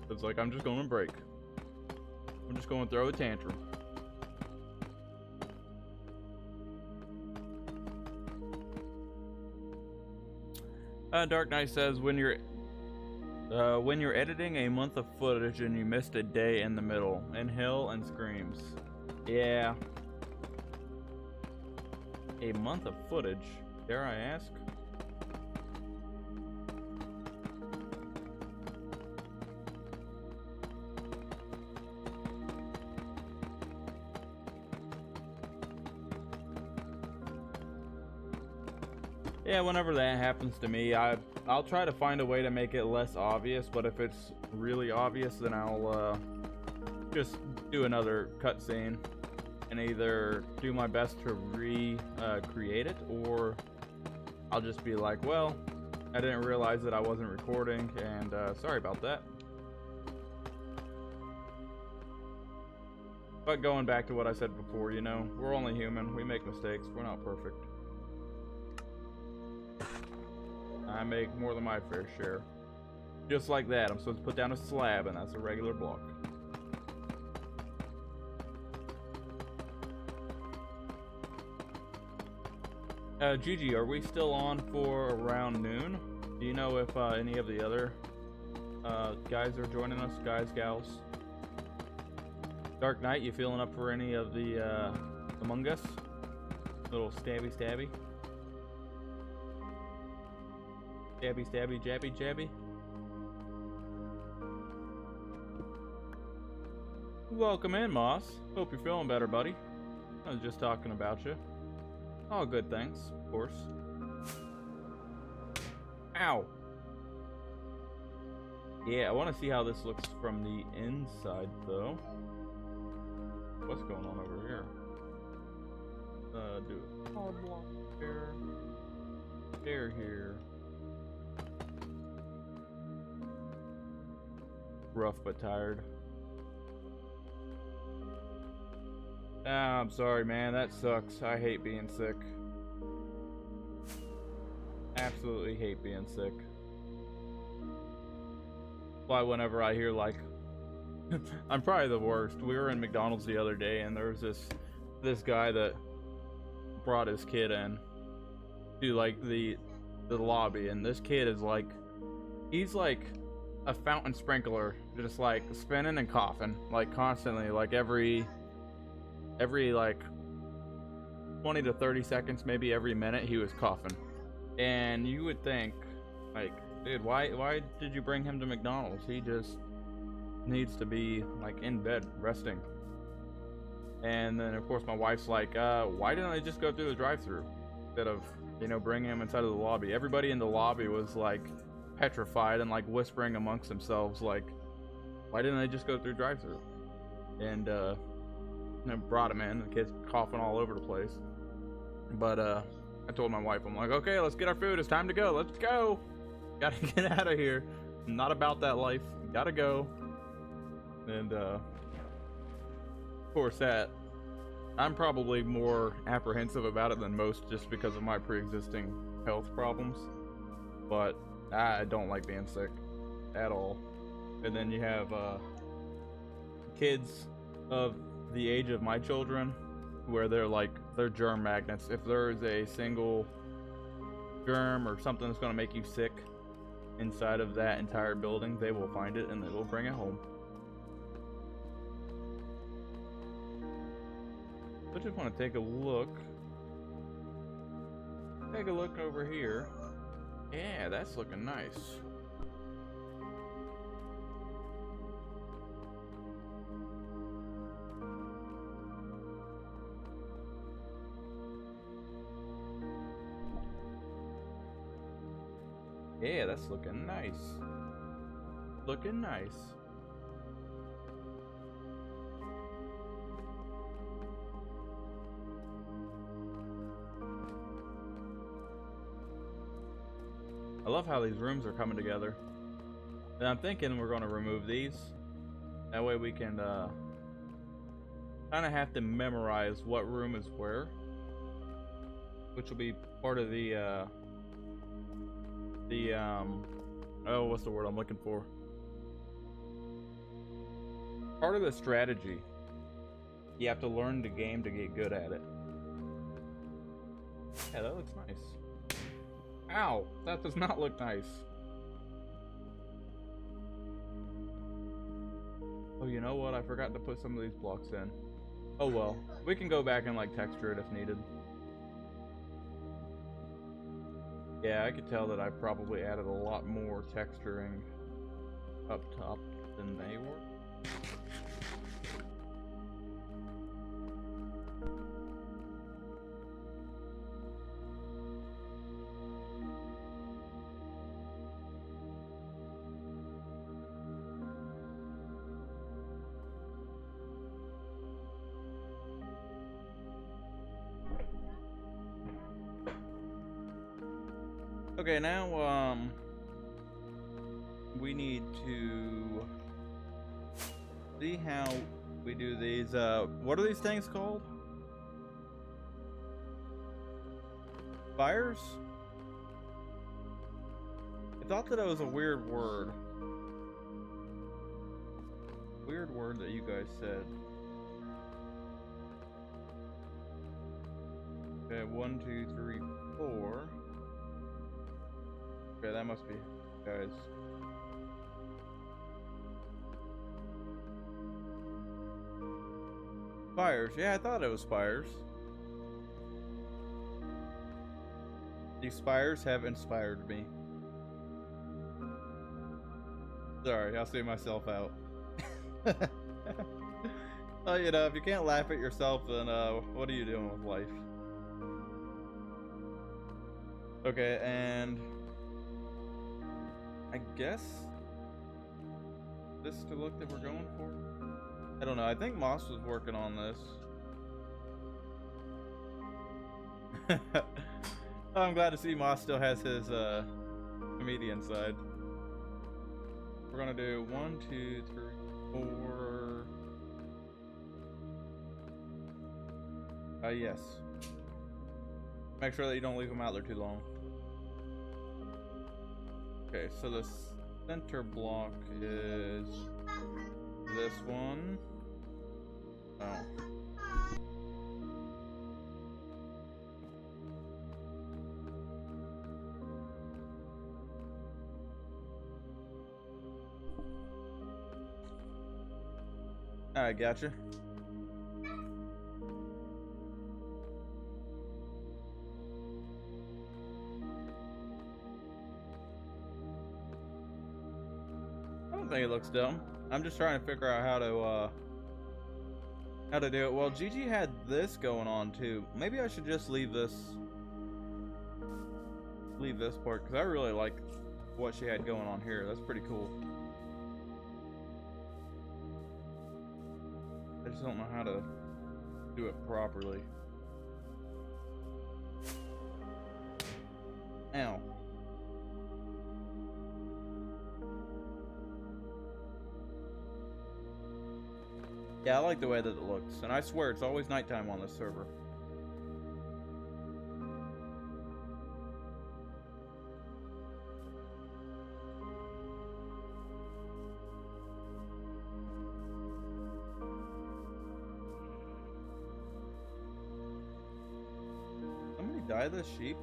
It's like, I'm just going to brake. I'm just going to throw a tantrum. Dark Knight says, when you're editing a month of footage and you missed a day in the middle, inhale and screams. Yeah. A month of footage, dare I ask? Yeah, whenever that happens to me, I'll try to find a way to make it less obvious, but if it's really obvious, then I'll just do another cutscene and either do my best to recreate it, or I'll just be like, well, I didn't realize that I wasn't recording, and sorry about that. But going back to what I said before, you know, we're only human. We make mistakes. We're not perfect. I make more than my fair share. Just like that, I'm supposed to put down a slab, and that's a regular block. Gigi, are we still on for around noon? Do you know if any of the other guys are joining us? Guys, gals? Dark Knight, you feeling up for any of the Among Us? Little stabby stabby? Stabby stabby jabby jabby? Welcome in, Moss. Hope you're feeling better, buddy. I was just talking about you. All good things, of course. Ow! Yeah, I want to see how this looks from the inside, though. What's going on over here? Do a power block there. There here. Rough but tired. Ah, I'm sorry, man. That sucks. I hate being sick. Absolutely hate being sick. Why, whenever I hear, like, I'm probably the worst. We were in McDonald's the other day, and there was this guy that brought his kid in to, like, the lobby, and this kid is like, he's like a fountain sprinkler, just like spinning and coughing, like constantly, like every like 20 to 30 seconds, maybe every minute, he was coughing. And you would think, like, dude, why did you bring him to McDonald's? He just needs to be like in bed resting. And then of course my wife's like, why didn't I just go through the drive-thru instead of, you know, bringing him inside of the lobby? Everybody in the lobby was like petrified and like whispering amongst themselves, like, why didn't I just go through drive-thru? And brought him in. The kid's coughing all over the place. But I told my wife, I'm like, okay, let's get our food. It's time to go. Let's go. Gotta get out of here. I'm not about that life. Gotta go. And of course, that I'm probably more apprehensive about it than most, just because of my pre-existing health problems. But I don't like being sick at all. And then you have kids of the age of my children, where they're germ magnets. If there is a single germ or something that's going to make you sick inside of that entire building, they will find it and they will bring it home. I just want to take a look over here. Yeah, that's looking nice. Yeah, that's looking nice. Looking nice. I love how these rooms are coming together. And I'm thinking we're going to remove these. That way we can kind of have to memorize what room is where, which will be part of the oh, what's the word I'm looking for? Part of the strategy. You have to learn the game to get good at it. Yeah, that looks nice. Ow, that does not look nice. Oh, you know what? I forgot to put some of these blocks in. Oh well, we can go back and like texture it if needed. Yeah, I could tell that I probably added a lot more texturing up top than they were. Okay, now we need to see how we do these. What are these things called? Fires? I thought that it was a weird word. Weird word that you guys said. Okay, 1, 2, 3, 4. Okay, that must be guys. Spires. Yeah, I thought it was spires. These spires have inspired me. Sorry, I'll see myself out. Well, you know, if you can't laugh at yourself, then what are you doing with life? Okay, and I guess this is the look that we're going for. I don't know. I think Moss was working on this. Oh, I'm glad to see Moss still has his comedian side. We're gonna do 1, 2, 3, 4. Yes. Make sure that you don't leave them out there too long. Okay, so the center block is this one. Oh. Alright, gotcha. I don't think it looks dumb. I'm just trying to figure out how to do it. Well, Gigi had this going on too. Maybe I should just leave this part because I really like what she had going on here. That's pretty cool. I just don't know how to do it properly. Ow. Yeah, I like the way that it looks, and I swear it's always nighttime on this server. Somebody die this sheep?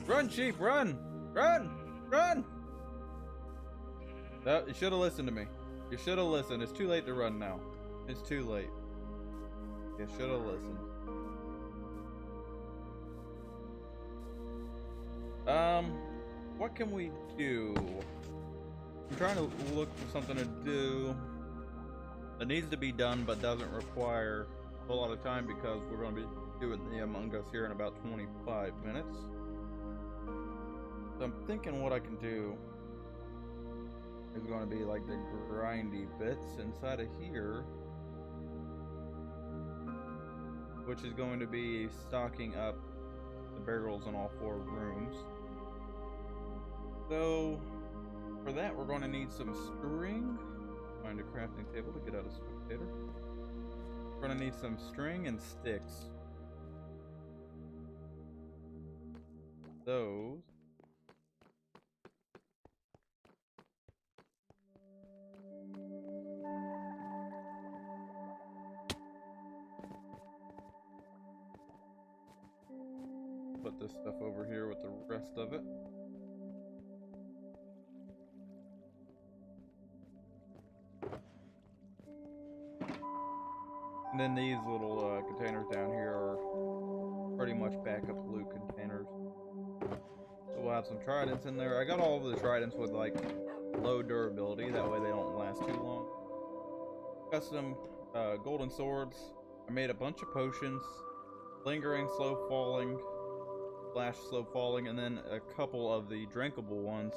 Run, sheep, run! Run! Run! No, you should have listened to me. You should have listened. It's too late to run now. It's too late. You should have listened. What can we do? I'm trying to look for something to do that needs to be done but doesn't require a whole lot of time because we're going to be doing the Among Us here in about 25 minutes. So I'm thinking what I can do is going to be like the grindy bits inside of here, which is going to be stocking up the barrels in all 4 rooms. So for that we're going to need some string. Find a crafting table to get out of spectator. We're going to need some string and sticks. Those. Put this stuff over here with the rest of it. And then these little containers down here are pretty much backup loot containers. So we'll have some tridents in there. I got all of the tridents with like low durability, that way they don't last too long. Got some golden swords. I made a bunch of potions. Lingering, slow falling, flash, slow falling, and then a couple of the drinkable ones.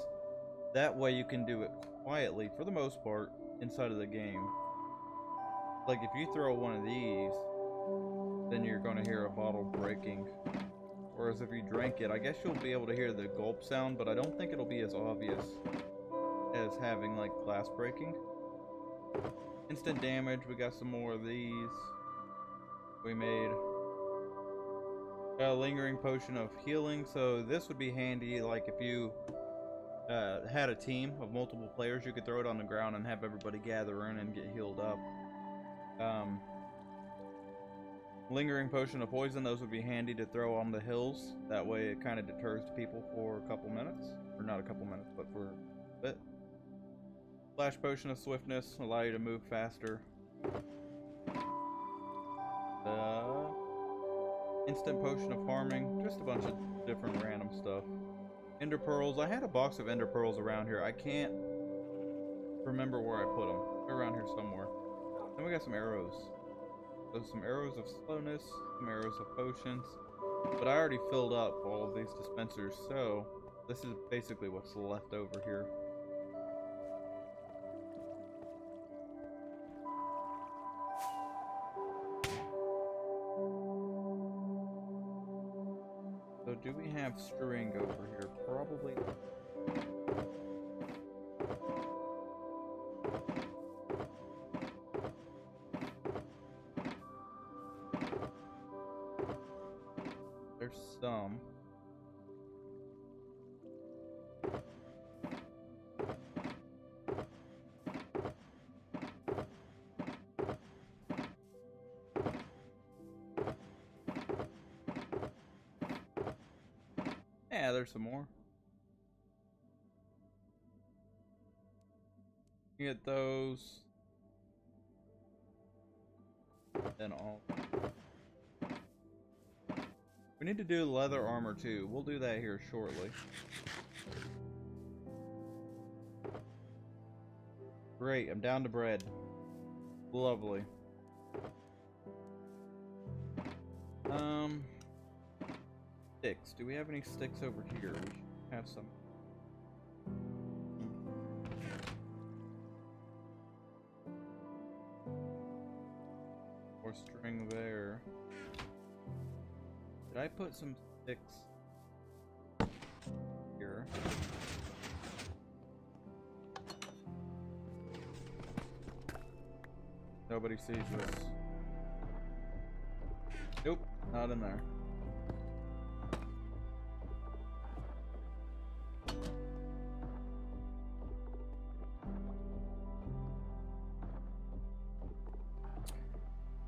That way you can do it quietly, for the most part, inside of the game. Like if you throw one of these, then you're going to hear a bottle breaking whereas if you drank it, I guess you'll be able to hear the gulp sound, but I don't think it'll be as obvious as having like glass breaking. Instant damage, we got some more of these. We made a lingering potion of healing, so this would be handy like if you had a team of multiple players, you could throw it on the ground and have everybody gather in and get healed up. Lingering potion of poison, those would be handy to throw on the hills. That way it kind of deters people for a couple minutes. Or not a couple minutes, but for a bit. Flash potion of swiftness, allow you to move faster. Instant potion of farming, just a bunch of different random stuff. Ender pearls, I had a box of ender pearls around here. I can't remember where I put them. They're around here somewhere. Then we got some arrows. So some arrows of slowness, some arrows of potions. But I already filled up all of these dispensers, so this is basically what's left over here. So do we have string over here? Probably. There's some. Yeah, there's some more. Get those. Then all. We need to do leather armor too. We'll do that here shortly. Great, I'm down to bread. Lovely. Sticks. Do we have any sticks over here? We should have some. More string there. Did I put some sticks here? Nobody sees this. Nope, not in there.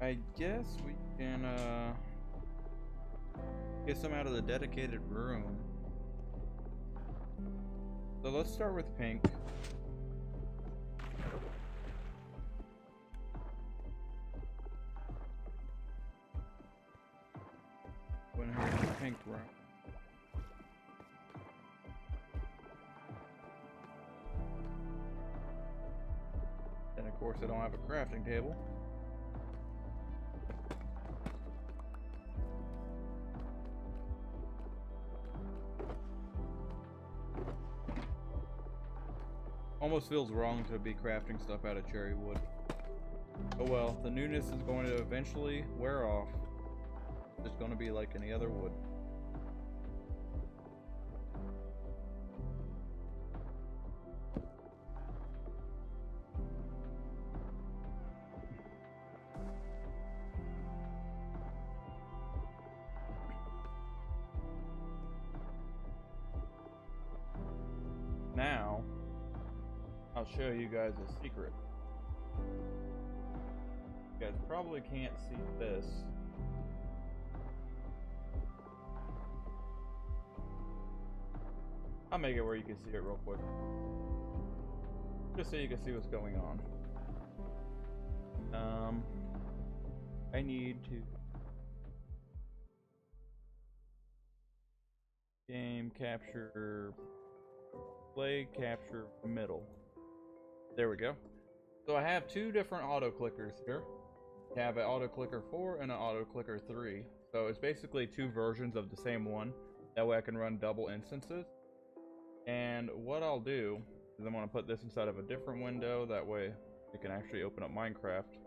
I guess we can get some out of the dedicated room. So let's start with pink. Go in here in the pink room. And of course I don't have a crafting table. Almost feels wrong to be crafting stuff out of cherry wood. Oh well, the newness is going to eventually wear off. It's going to be like any other wood. Now, I'll show you guys a secret. You guys probably can't see this. I'll make it where you can see it real quick. Just so you can see what's going on. I need to game capture, play capture middle. There we go. So I have two different auto clickers here. I have an auto clicker 4 and an auto clicker 3. So it's basically two versions of the same one. That way I can run double instances. And what I'll do is I'm going to put this inside of a different window. That way it can actually open up Minecraft.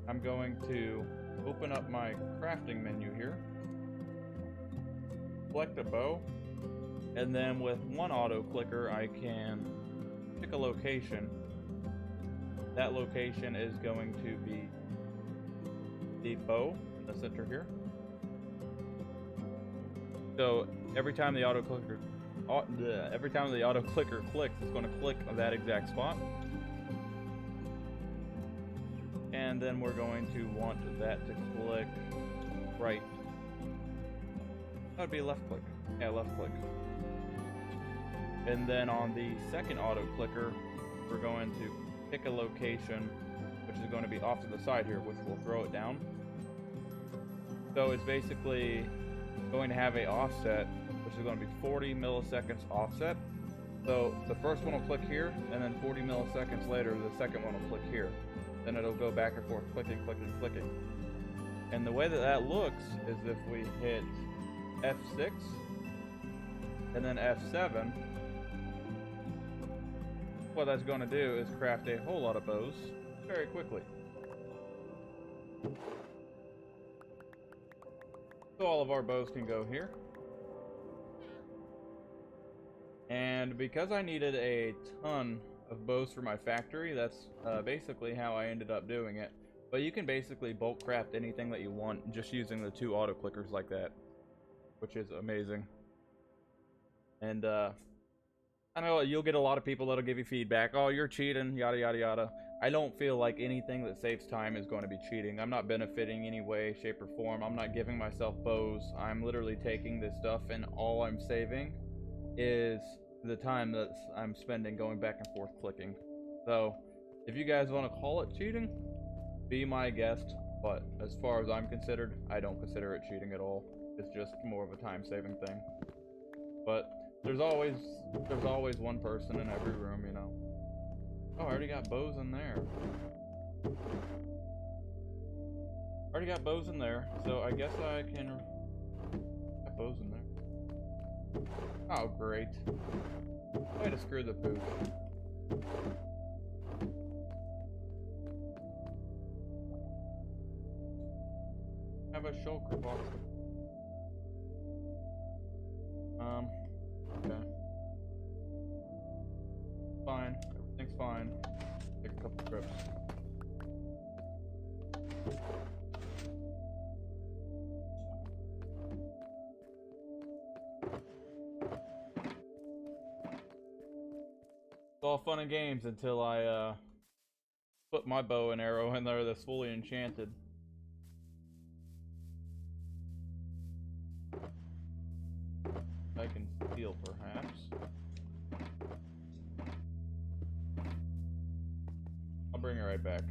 I'm going to open up my crafting menu here. select a bow, and then with one auto clicker I can pick a location. That location is going to be the bow in the center here. So every time the auto clicker clicks, it's going to click on that exact spot. And then we're going to want that to click right. That would be left click. Yeah, left click. And then on the second auto clicker, we're going to pick a location, which is going to be off to the side here, which will throw it down. So it's basically going to have a offset, which is going to be 40 milliseconds offset. So the first one will click here, and then 40 milliseconds later, the second one will click here. Then it'll go back and forth, clicking, clicking, clicking. And the way that that looks is if we hit F6 and then F7, what that's going to do is craft a whole lot of bows very quickly. So all of our bows can go here. And because I needed a ton of bows for my factory, that's basically how I ended up doing it. But you can basically bulk craft anything that you want just using the two auto clickers like that, which is amazing. And I know you'll get a lot of people that'll give you feedback. Oh, you're cheating, yada yada yada. I don't feel like anything that saves time is going to be cheating. I'm not benefiting any way, shape, or form. I'm not giving myself bows. I'm literally taking this stuff, and all I'm saving is the time that I'm spending going back and forth clicking. So if you guys want to call it cheating, be my guest, but as far as I'm considered, I don't consider it cheating at all. It's just more of a time-saving thing. But there's always one person in every room, you know. Oh, I already got bows in there. Already got bows in there, so I guess I can got bows in there. Oh, great. Way to screw the pooch. Have a shulker box. Okay. Fine. Everything's fine. Take a couple trips. It's all fun and games until I put my bow and arrow in there that's fully enchanted. I can steal, perhaps. I'll bring it right back.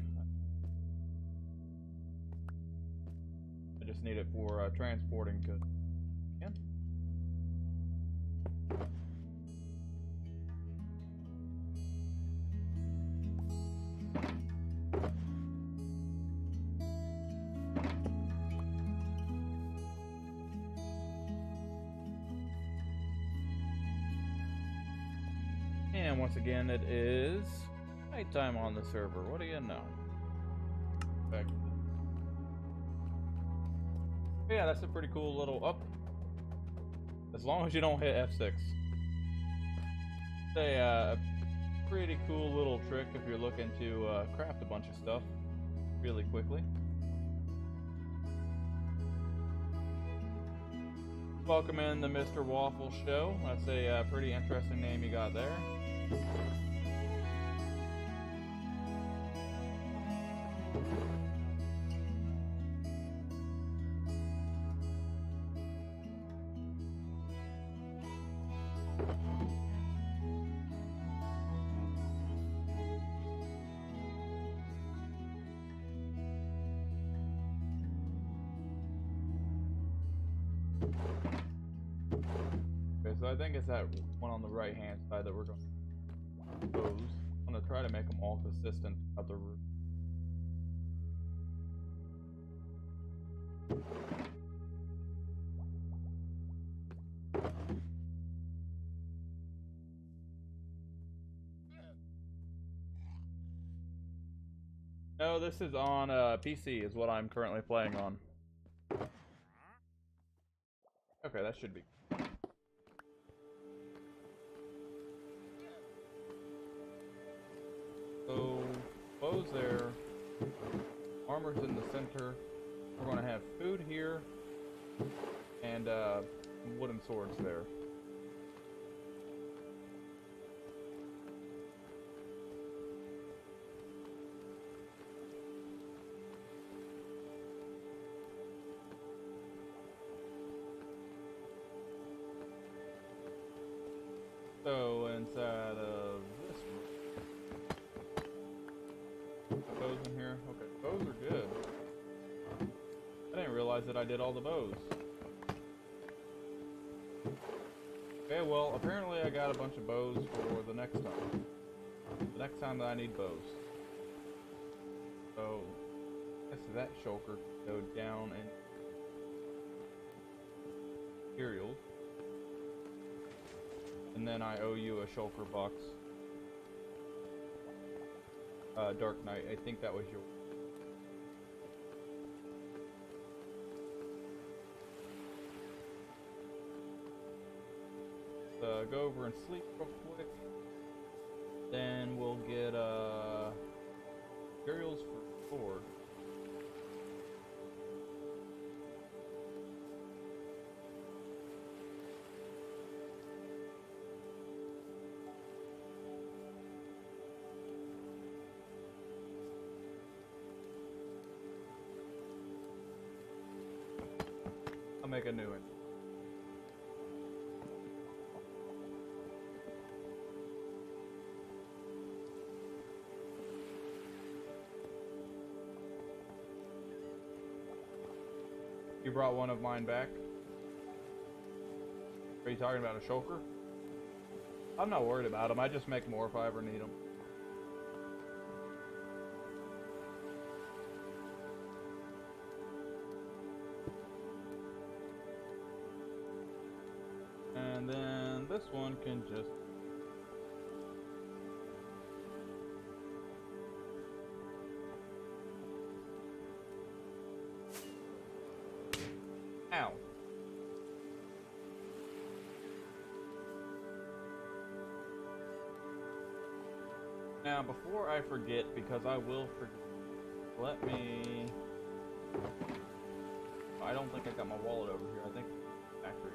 I just need it for transporting to. Yeah. And once again, it is nighttime on the server. What do you know? Back. Yeah, that's a pretty cool little up. As long as you don't hit F6. It's a pretty cool little trick if you're looking to craft a bunch of stuff really quickly. Welcome in the Mr. Waffle Show. That's a pretty interesting name you got there. Okay, so I think it's that one on the right hand side that we're going to pose. I'm going to try to make them all consistent at the root. No, this is on PC is what I'm currently playing on. Okay, that should be. there. Armor's in the center. We're gonna have food here. And wooden swords there. So inside of this room, bows in here. Okay, bows are good. I didn't realize that I did all the bows. Okay, well apparently I got a bunch of bows for the next time. The next time that I need bows. So I guess that shulker go down and materials. And then I owe you a shulker box. Dark Knight, I think that was yours. Go over and sleep real quick. Then we'll get materials for sword. I'll make a new one. You brought one of mine back? Are you talking about a shulker? I'm not worried about them. I just make more if I ever need them. And then this one can just... Ow. Now, before I forget, because I will forget, let me... I don't think I got my wallet over here. I think factory.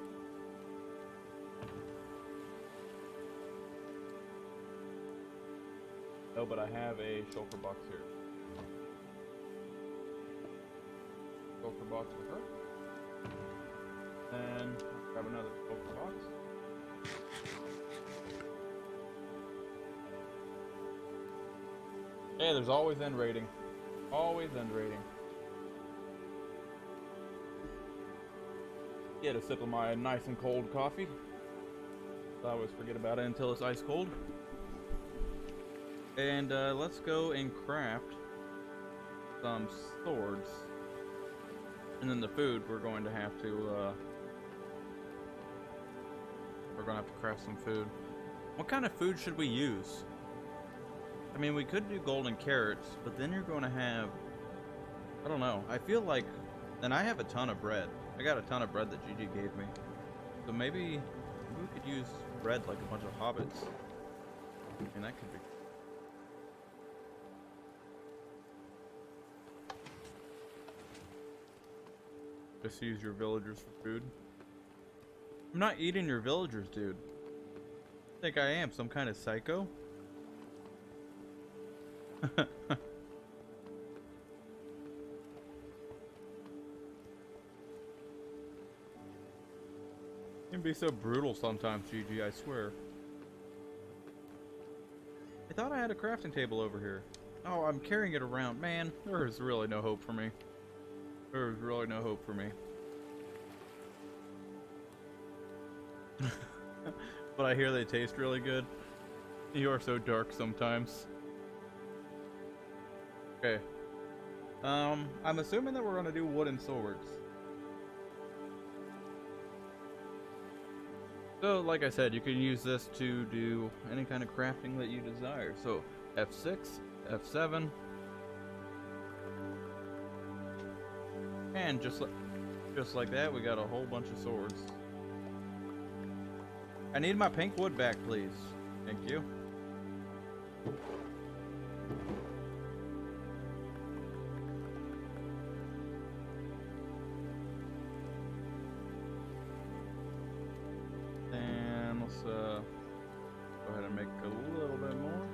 No, but I have a shulker box here. Shulker box for her. Then grab another shulker box. Hey, there's always end rating. Always end rating. Get a sip of my nice and cold coffee. I always forget about it until it's ice cold. And let's go and craft some swords. And then the food, we're going to have to craft some food. What kind of food should we use? I mean, we could do golden carrots, but then you're going to have, I don't know. I feel like, and I have a ton of bread. I got a ton of bread that Gigi gave me. So maybe we could use bread like a bunch of hobbits. And that could be. Just use your villagers for food. I'm not eating your villagers, dude. I think I am some kind of psycho. You can be so brutal sometimes, GG, I swear. I thought I had a crafting table over here. Oh, I'm carrying it around. Man, there is really no hope for me. There is really no hope for me. But I hear they taste really good. You are so dark sometimes. Okay. I'm assuming that we're gonna do wooden swords. So, like I said, you can use this to do any kind of crafting that you desire. So, F6, F7, and just like that, we got a whole bunch of swords. I need my pink wood back, please. Thank you. ahead and make a little bit more.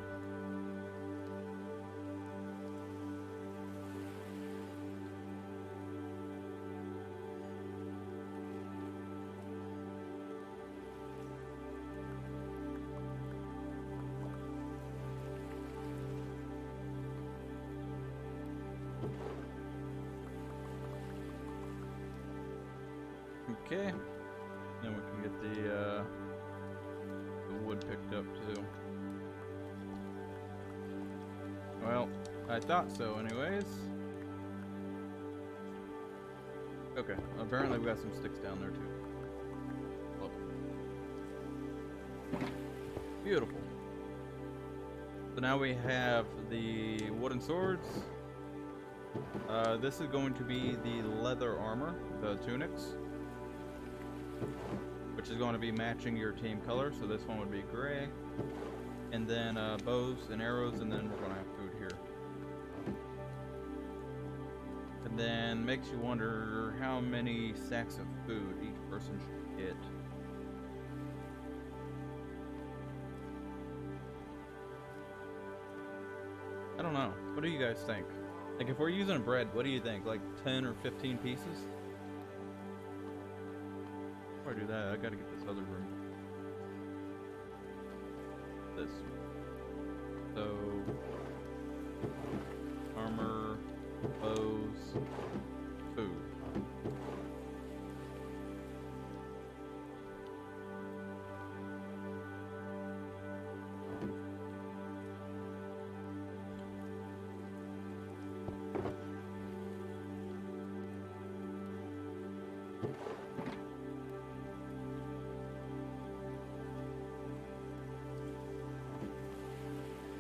Okay, then we can get the wood picked up too. Well, I thought so anyways. Okay, apparently we got some sticks down there too. Oh. Beautiful. So now we have the wooden swords. This is going to be the leather armor, the tunics, which is going to be matching your team color. So this one would be gray, and then bows and arrows, and then we're going to have food here. And then makes you wonder how many sacks of food each person should get. I don't know. What do you guys think? Like, if we're using bread, what do you think? Like 10 or 15 pieces? Before I do that, I gotta get this other room. This. So, armor, bows, food.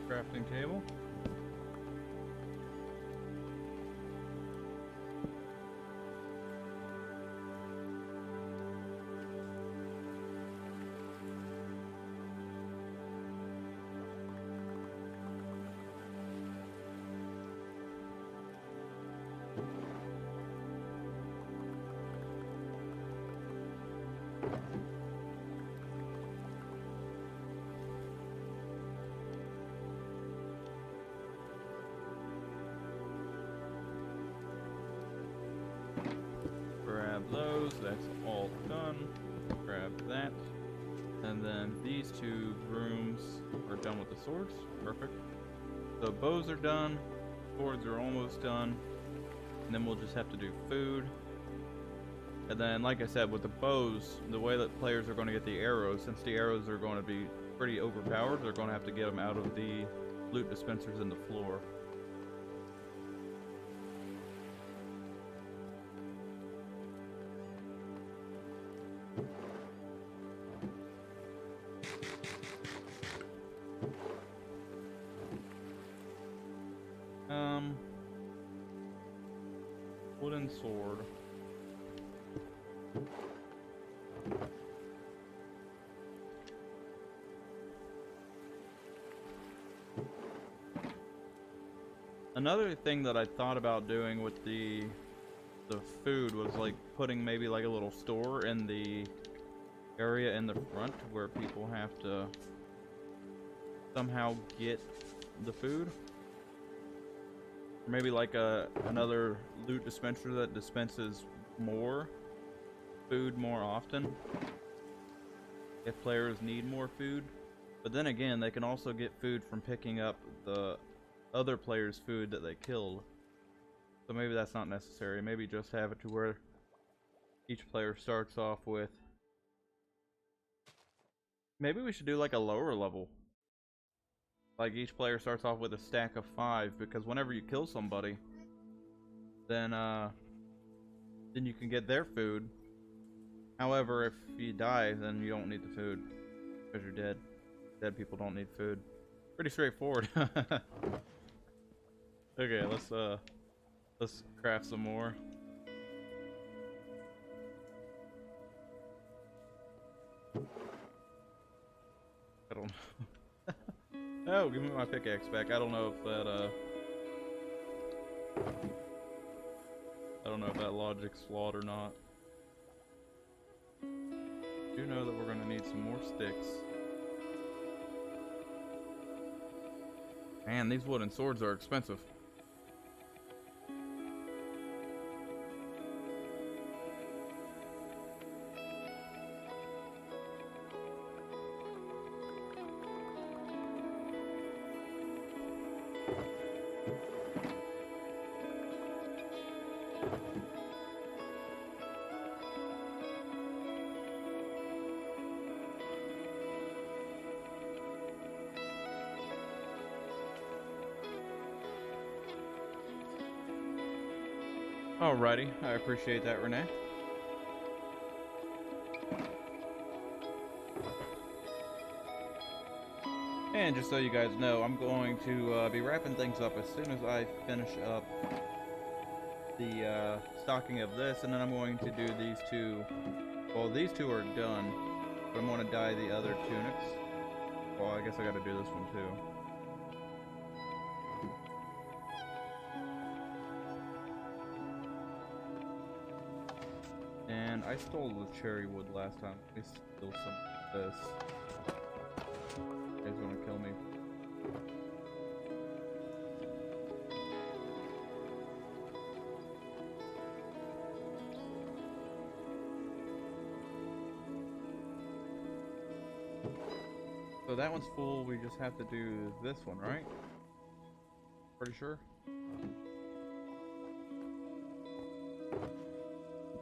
Crafting table. Grab those, that's all done. Grab that. And then these two rooms are done with the swords. Perfect. The bows are done, swords are almost done. And then we'll just have to do food. And then, like I said, with the bows, the way that players are going to get the arrows, since the arrows are going to be pretty overpowered, they're going to have to get them out of the loot dispensers in the floor. Wooden sword. Another thing that I thought about doing with the food was like putting maybe like a little store in the area in the front where people have to somehow get the food. Or maybe like another loot dispenser that dispenses more food more often if players need more food. But then again, they can also get food from picking up the other player's food that they killed. So maybe that's not necessary. Maybe just have it to where each player starts off with. Maybe we should do like a lower level. Like each player starts off with a stack of 5, because whenever you kill somebody, then you can get their food. However, if you die, then you don't need the food because you're dead. Dead people don't need food. Pretty straightforward. Okay, let's craft some more. I don't know. Oh, give me my pickaxe back. I don't know if that I don't know if that logic's flawed or not. I do know that we're gonna need some more sticks. Man, these wooden swords are expensive. Alrighty, I appreciate that, Renee. And just so you guys know, I'm going to be wrapping things up as soon as I finish up the stocking of this, and then I'm going to do these two. Well, these two are done, but I'm going to dye the other tunics. Well, I guess I got to do this one too. And I stole the cherry wood last time. Let me steal some of this. He's gonna kill me. So that one's full. We just have to do this one, right? Pretty sure.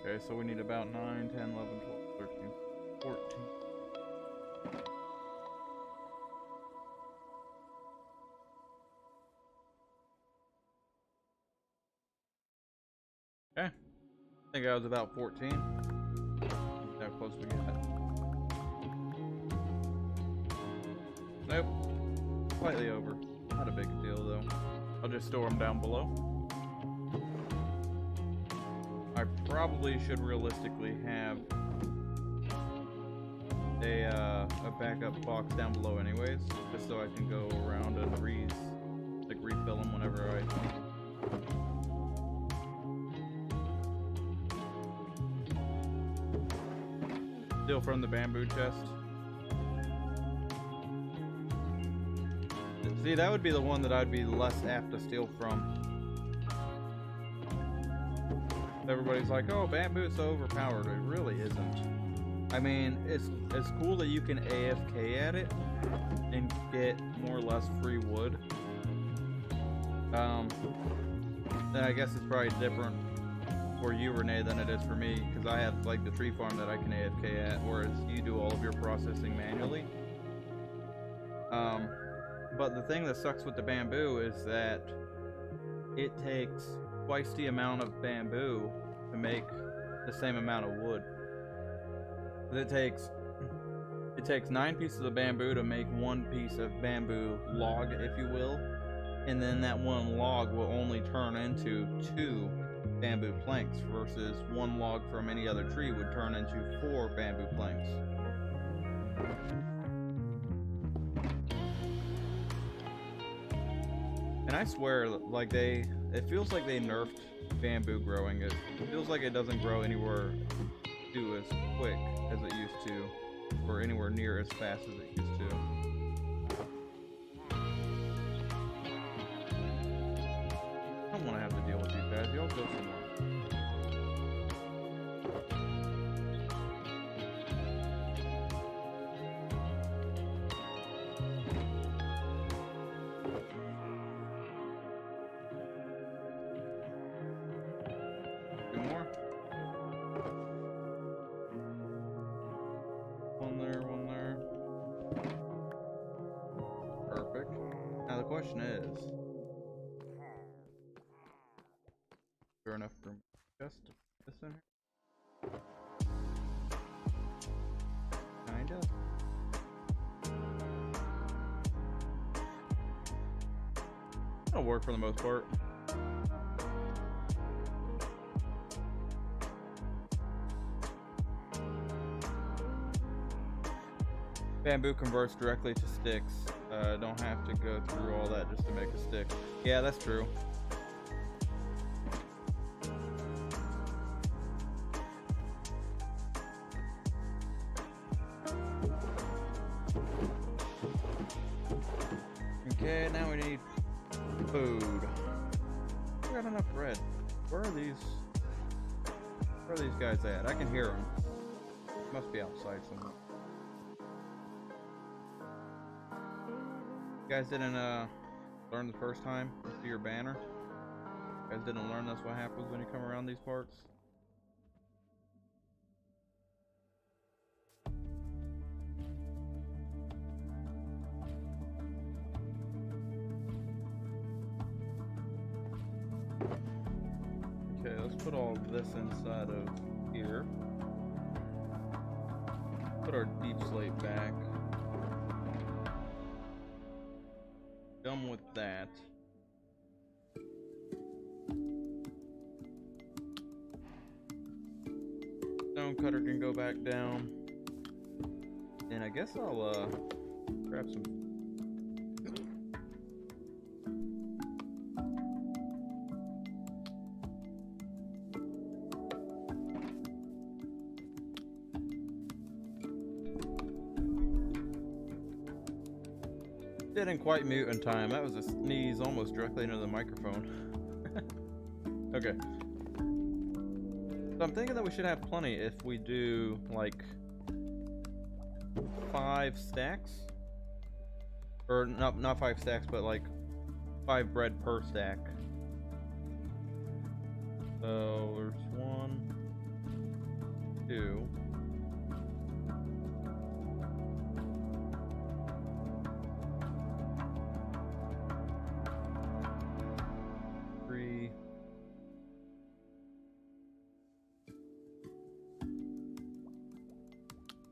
Okay, so we need about 9, 10, 11, 12, 13, 14. Okay. I think I was about 14. How close we get. Nope. Slightly over. Not a big deal though. I'll just store them down below. I probably should realistically have a backup box down below anyways, just so I can go around and refill them whenever I steal from the bamboo chest. See, that would be the one that I'd be less apt to steal from. Everybody's like, oh, bamboo's so overpowered. It really isn't. I mean, it's cool that you can AFK at it and get more or less free wood. Then I guess it's probably different for you, Renee, than it is for me, because I have like the tree farm that I can AFK at, whereas you do all of your processing manually. But the thing that sucks with the bamboo is that it takes twice the amount of bamboo to make the same amount of wood. It takes 9 pieces of bamboo to make 1 piece of bamboo log, if you will, and then that 1 log will only turn into 2 bamboo planks, versus 1 log from any other tree would turn into 4 bamboo planks. And I swear, like it feels like they nerfed bamboo growing. It feels like it doesn't grow anywhere too as quick as it used to, or anywhere near as fast as it used to. I don't want to have to deal with these guys. Y'all go somewhere. Question is, there enough room just to put this in here? Kinda. It'll work for the most part. Bamboo converts directly to sticks. Don't have to go through all that just to make a stick. Yeah, that's true. Okay, now we need Food. I got enough bread. Where are these guys at? I can hear them. Must be outside somewhere. You guys didn't learn the first time? See your banner? You guys didn't learn that's what happens when you come around these parts? Okay, let's put all this inside of here. Put our deep slate back. Done with that. Stone cutter can go back down. And I guess I'll grab some. Didn't quite mute in time. That was a sneeze almost directly into the microphone. Okay. So I'm thinking that we should have plenty if we do like 5 stacks. Or not 5 stacks, but like 5 bread per stack. So there's 1, 2.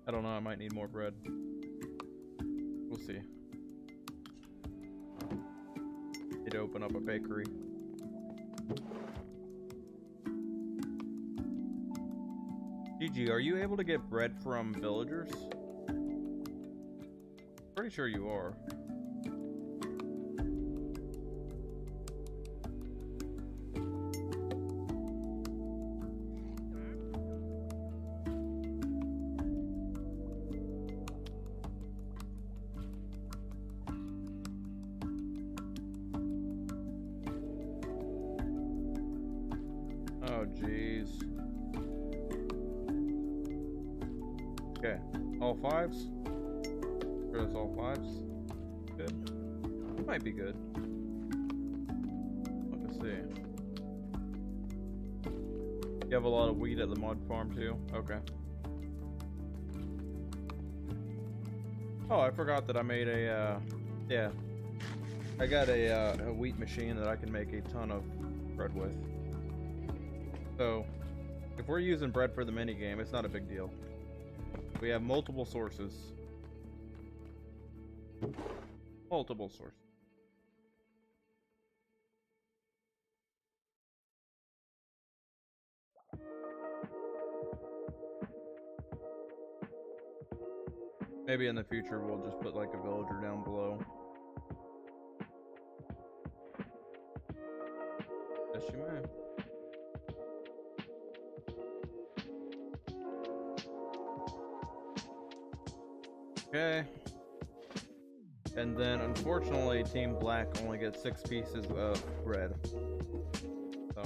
I don't know, I might need more bread. We'll see. Need to open up a bakery. GG, are you able to get bread from villagers? Pretty sure you are. Oh, jeez. Okay, all 5s? Sure that's all 5s? Good. Might be good. Let's see. You have a lot of wheat at the mod farm too? Okay. Oh, I forgot that I made a, yeah. I got a wheat machine that I can make a ton of bread with. So, if we're using bread for the minigame, it's not a big deal. We have multiple sources. Multiple sources. Maybe in the future we'll just put like a villager down below. Yes, you may. Okay. And then unfortunately Team Black only gets 6 pieces of bread. So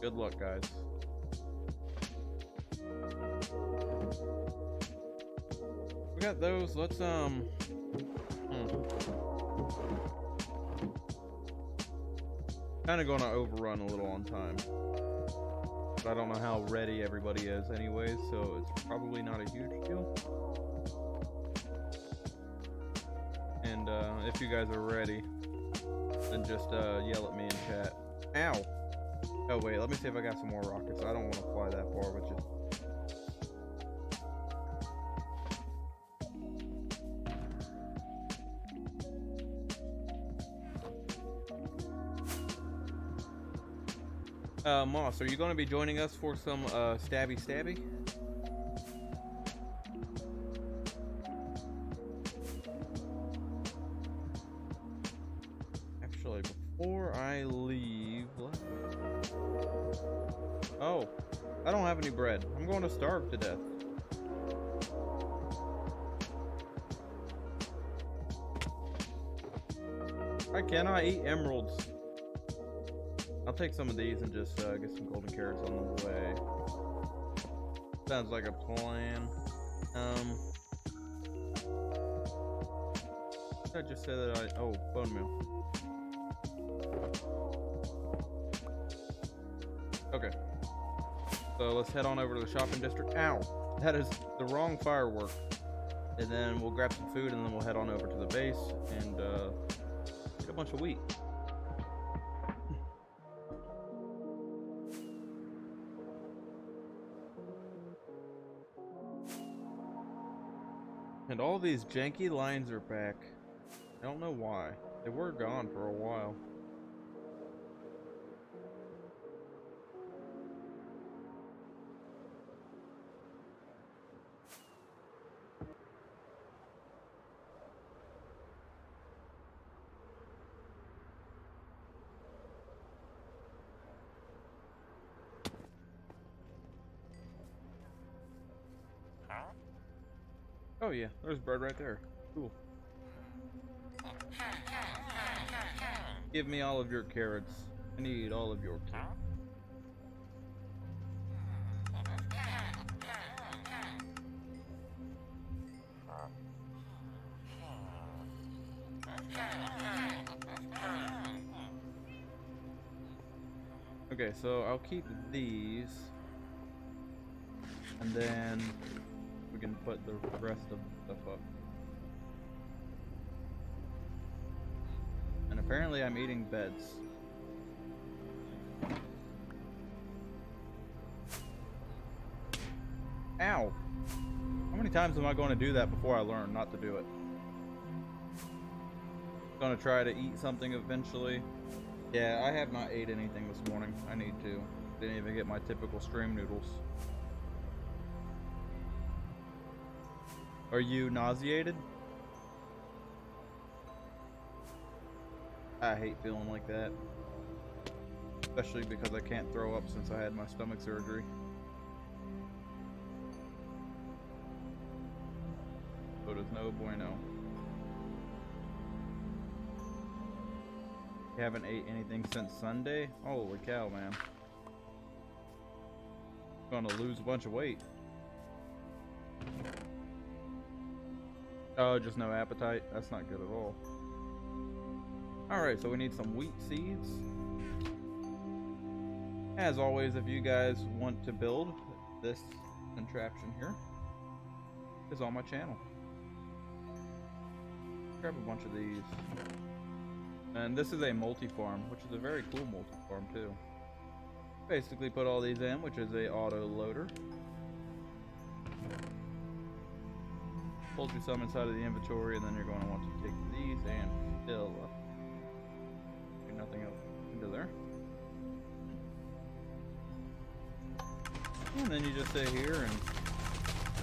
good luck, guys. We got those. Let's kinda gonna overrun a little on time. I don't know how ready everybody is anyways, so it's probably not a huge deal. And if you guys are ready, then just yell at me in chat. Ow! Oh wait, let me see if I got some more rockets. I don't want to fly that far with you. Moss, are you going to be joining us for some stabby? Actually, before I leave, oh, I don't have any bread. I'm going to starve to death. I cannot eat emeralds. I'll take some of these and just get some golden carrots on the way. Sounds like a plan. I just say that oh, bone meal. Okay. So let's head on over to the shopping district. Ow! That is the wrong firework. And then we'll grab some food and then we'll head on over to the base and get a bunch of wheat. And all these janky lines are back. I don't know why. They were gone for a while. Oh yeah, there's bread right there. Cool. Give me all of your carrots. I need all of your carrots. Okay, so I'll keep these. And then we can put the rest of the stuff up. And apparently I'm eating beds. Ow! How many times am I going to do that before I learn not to do it? Gonna try to eat something eventually. Yeah, I have not ate anything this morning. I need to. Didn't even get my typical stream noodles. Are you nauseated? I hate feeling like that. Especially because I can't throw up since I had my stomach surgery. So it is no bueno. You haven't ate anything since Sunday? Holy cow, man. Gonna lose a bunch of weight. Oh, just no appetite? That's not good at all. Alright, so we need some wheat seeds. As always, if you guys want to build this contraption here, it's on my channel. Grab a bunch of these. And this is a multi-farm, which is a very cool multi-farm too. Basically put all these in, which is a auto loader. Hold you some inside of the inventory, and then you're going to want to take these and fill up. Nothing else into there. And then you just sit here and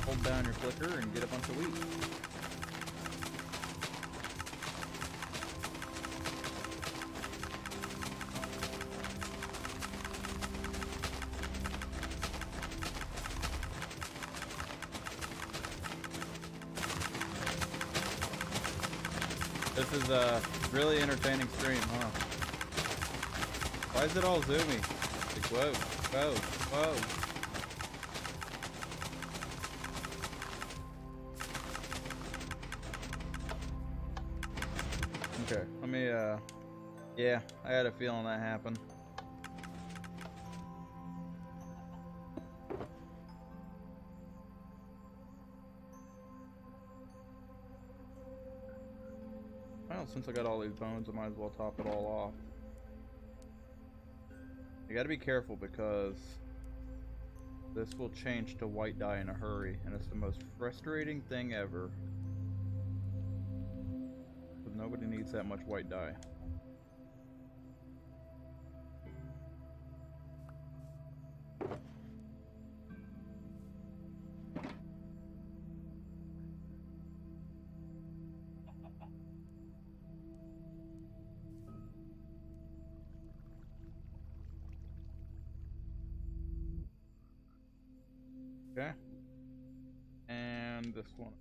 hold down your clicker and get a bunch of wheat. This is a really entertaining stream, huh? Why is it all zoomy? Like, whoa, whoa, whoa. Okay, let me, yeah, I had a feeling that happened. Well, since I got all these bones, I might as well top it all off. You gotta be careful because this will change to white dye in a hurry, and it's the most frustrating thing ever. Because nobody needs that much white dye. Okay. And this one.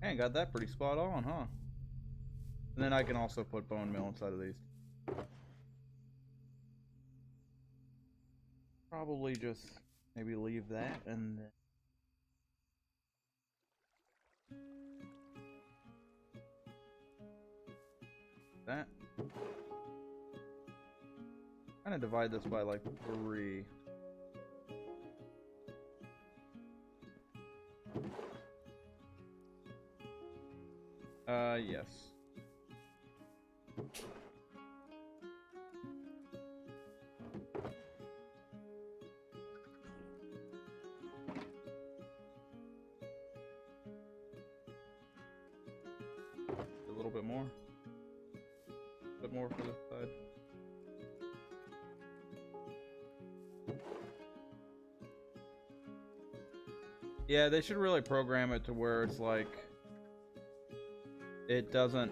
Man, got that pretty spot on, huh? And then I can also put bone meal inside of these. Probably just maybe leave that and then that. Kind of divide this by like 3. Yes. A little bit more. A bit more for this side. Yeah, they should really program it to where it's like it doesn't,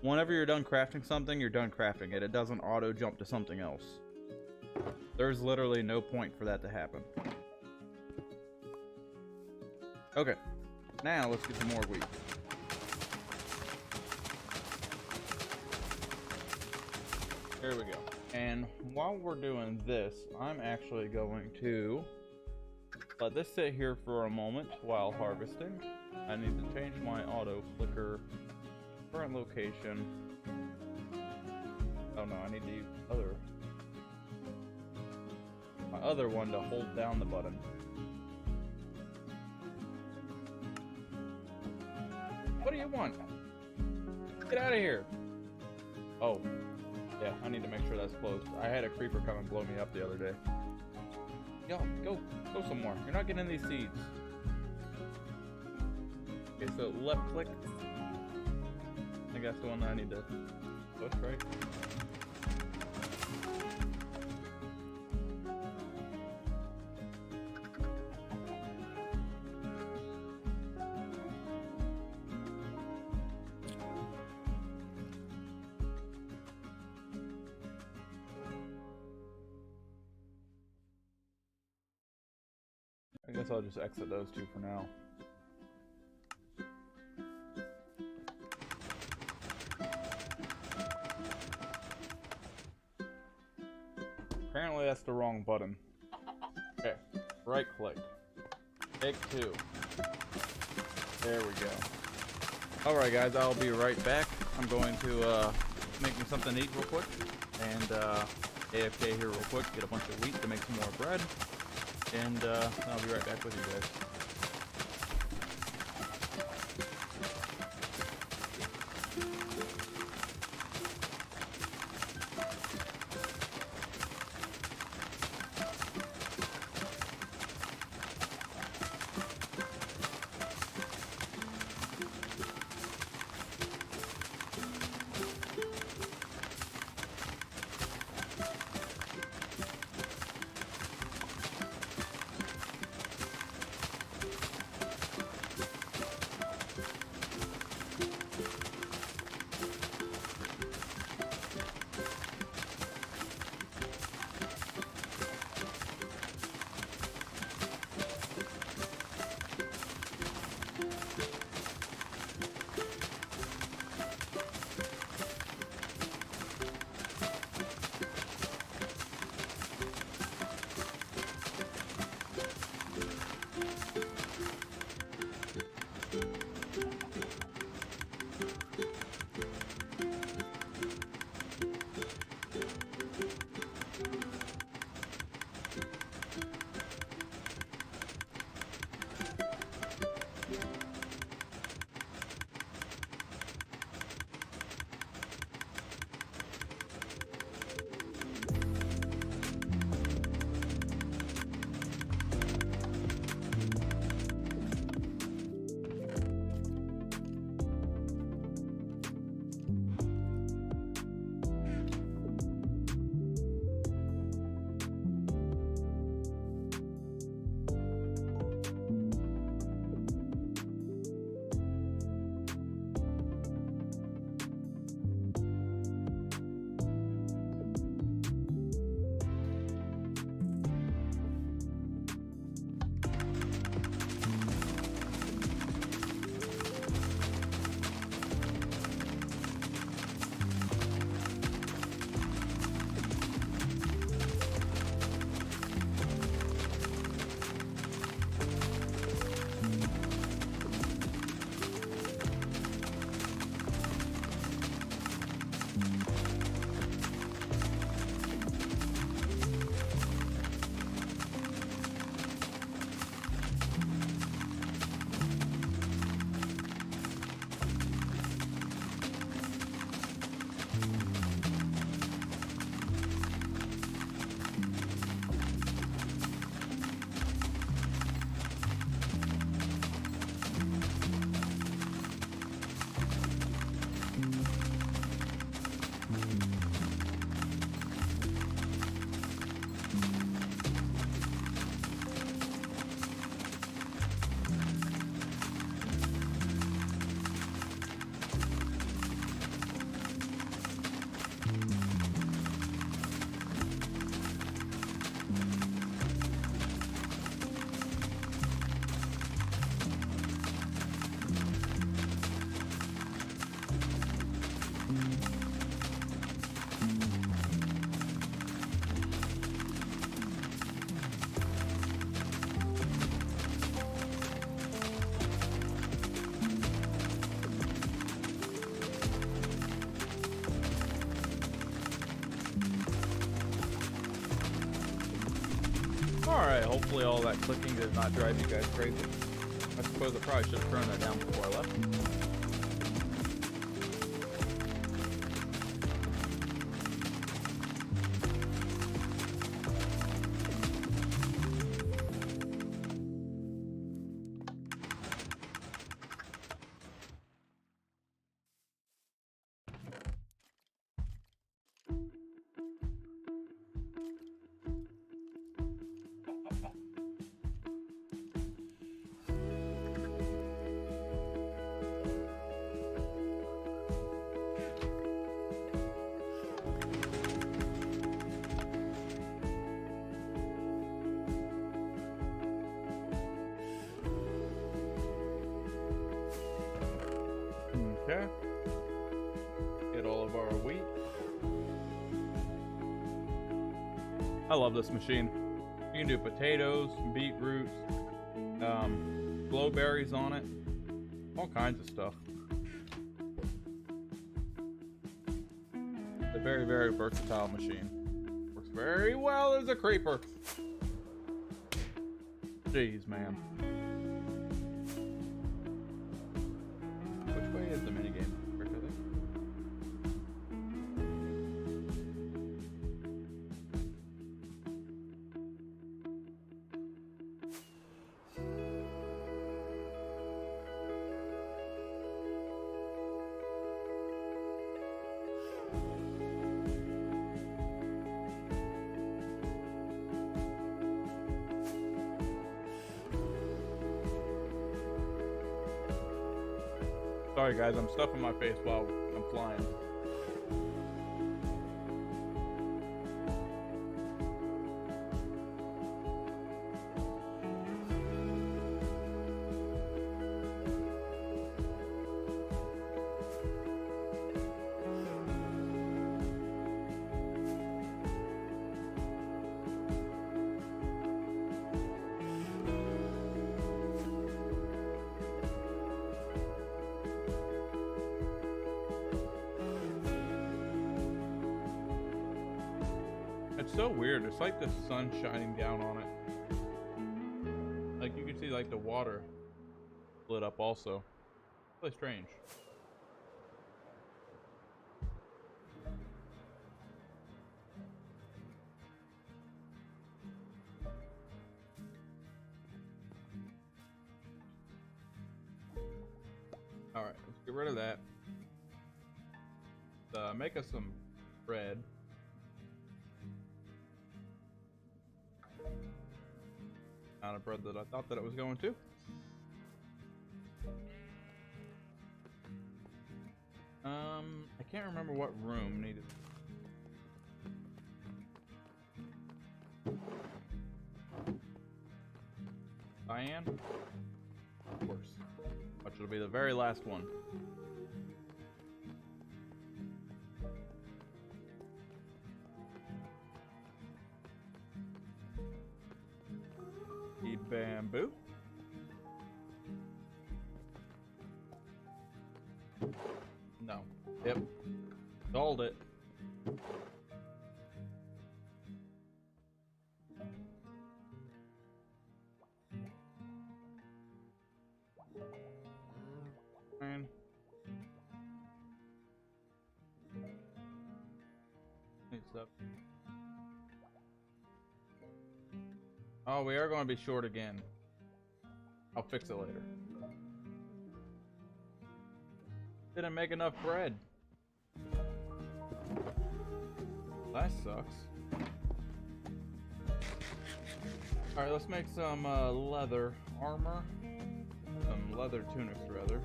whenever you're done crafting something, you're done crafting it. It doesn't auto jump to something else. There's literally no point for that to happen. Okay, now let's get some more wheat. There we go. And while we're doing this, I'm actually going to let this sit here for a moment while harvesting. I need to change my auto flicker current location. Oh no, I need to use my other one to hold down the button. What do you want? Get out of here. Oh, yeah, I need to make sure that's closed. I had a creeper come and blow me up the other day. Yo, go somewhere. You're not getting these seeds. Okay, so left click. I think that's the one that I need to push, right? I guess I'll just exit those two for now. Apparently that's the wrong button. Okay, right click. Take 2. There we go. Alright guys, I'll be right back. I'm going to make me something to eat real quick. And AFK here real quick, get a bunch of wheat to make some more bread. And I'll be right back with you guys. hopefully all that clicking does not drive you guys crazy. I suppose I probably should have turned that down before I left. Okay. Get all of our wheat. I love this machine. You can do potatoes, beetroots, glowberries on it, all kinds of stuff. It's a very, very versatile machine. Works very well as a creeper. Jeez, man. Which way is the minigame? Sorry guys, I'm stuffing my face while I'm flying. It's so weird. It's like the sun shining down on it. Like you can see like the water lit up also. Really strange. Alright, let's get rid of that. Make us some bread. Not a bread that I thought that it was going to. I can't remember what room needed. Cyan? Of course. Which will be the very last one. Bamboo. No. Yep. Sold it. And it's up. Oh, we are going to be short again. I'll fix it later. Didn't make enough bread. That sucks. Alright, let's make some leather armor. Some leather tunics, rather.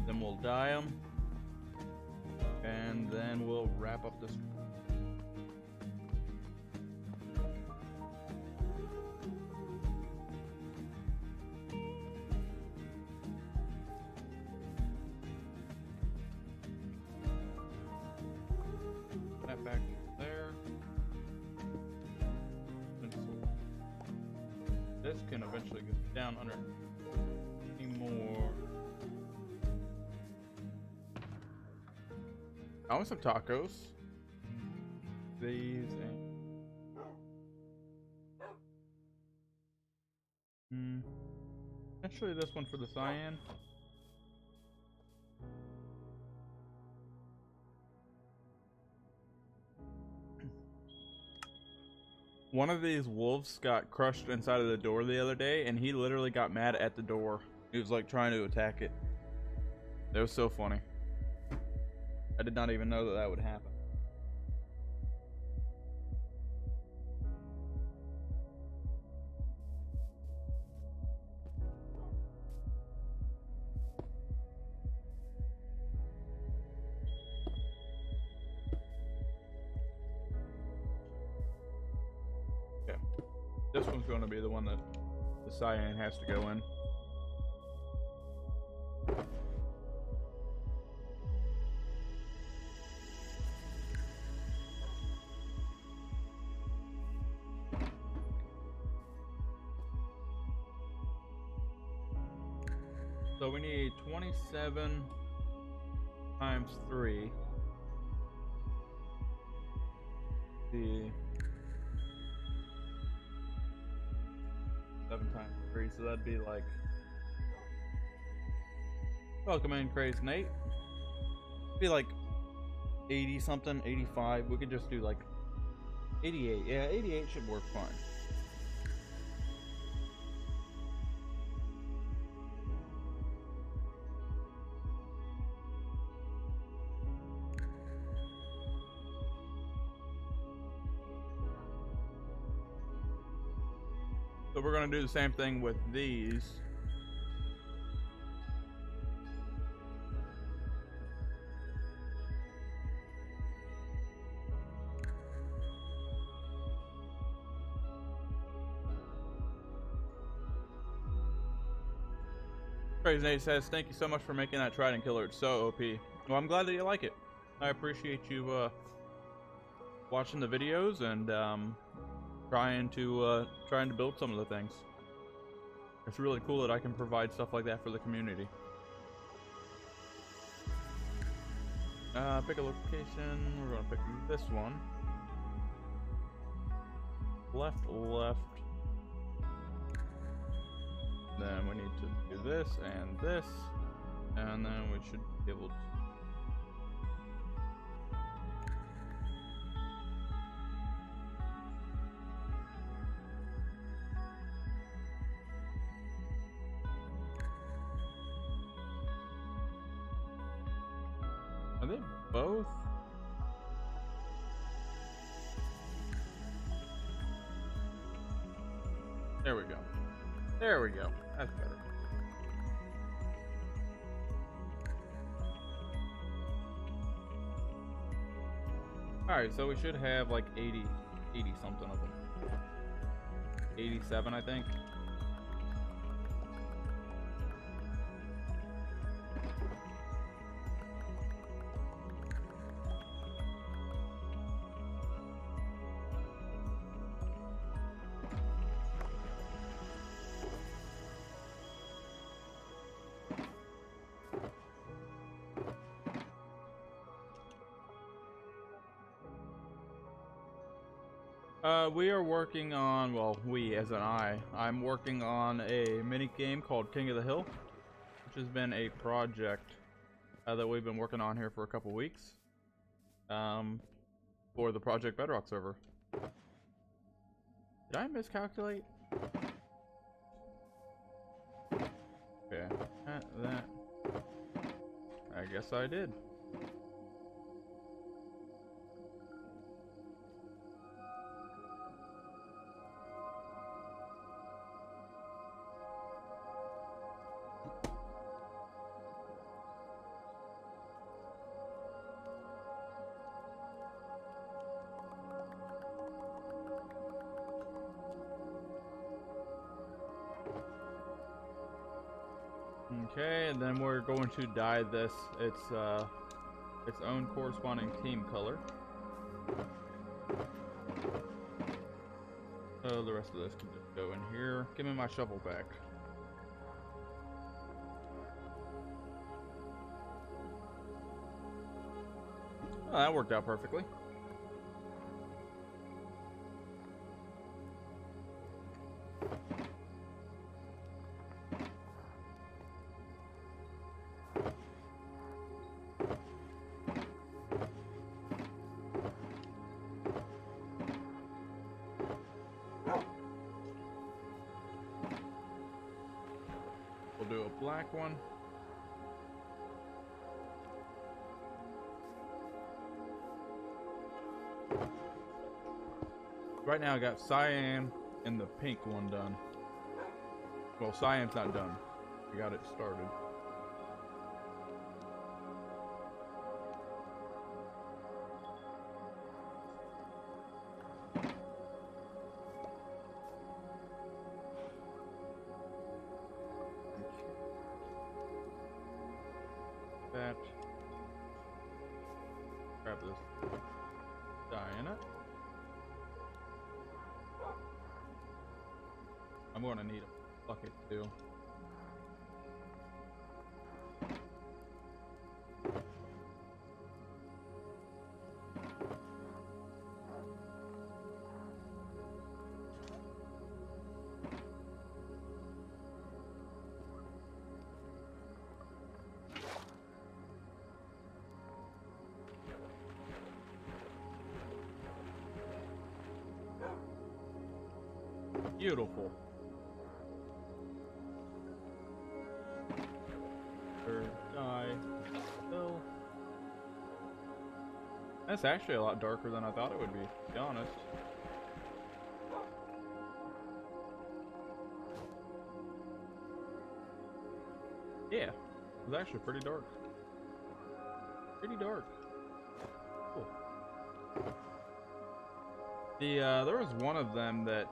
Then we'll dye them. And then we'll wrap up this. Back there. This can eventually go down under any more. I want some tacos. These and Actually, this one for the cyan. One of these wolves got crushed inside of the door the other day, and he literally got mad at the door. He was like trying to attack it. It was so funny. I did not even know that that would happen. Okay. This one's going to be the one that the cyan has to go in. So we need 27 times 3. The 7 times 3, so that'd be like, welcome in, Crazy Nate. It'd be like 80 something, 85. We could just do like 88. Yeah, 88 should work fine. So we're going to do the same thing with these. Crazy Nate says, thank you so much for making that Trident Killer. It's so OP. Well, I'm glad that you like it. I appreciate you watching the videos and trying to build some of the things. It's really cool that I can provide stuff like that for the community. Pick a location. We're gonna pick this one. Left. Then we need to do this, and then we should be able to. Are they both? There we go. There we go. That's better. Alright, so we should have like 80 something of them. 87, I think. We are working on, well, we as an I'm working on a mini game called King of the Hill, which has been a project that we've been working on here for a couple weeks for the Project Bedrock server. Did I miscalculate? Okay, that I guess I did. Okay, and then we're going to dye this its own corresponding team color. So the rest of this can just go in here. Give me my shovel back. Oh, that worked out perfectly. We'll do a black one. Right now I got cyan and the pink one done. Well, cyan's not done. We got it started. That. Grab this dye in it. I'm going to need a bucket too. Beautiful. Dye. Fill. That's actually a lot darker than I thought it would be, to be honest. Yeah, it was actually pretty dark. Pretty dark. Cool. There was one of them that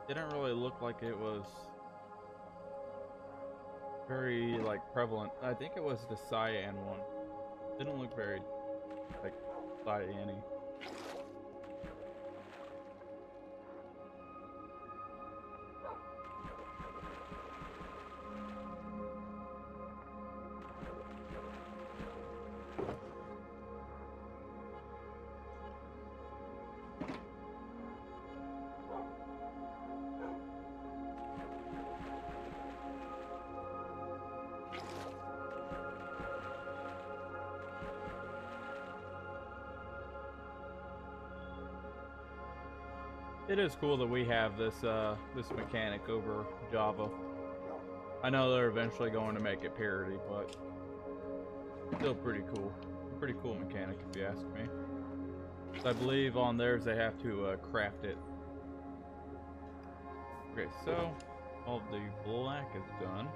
didn't really look like it was very like prevalent. I think it was the cyan one. Didn't look very like cyan-y. It is cool that we have this this mechanic over Java. I know they're eventually going to make it parity, but still pretty cool. Pretty cool mechanic if you ask me. I believe on theirs they have to craft it. Okay, so all the black is done.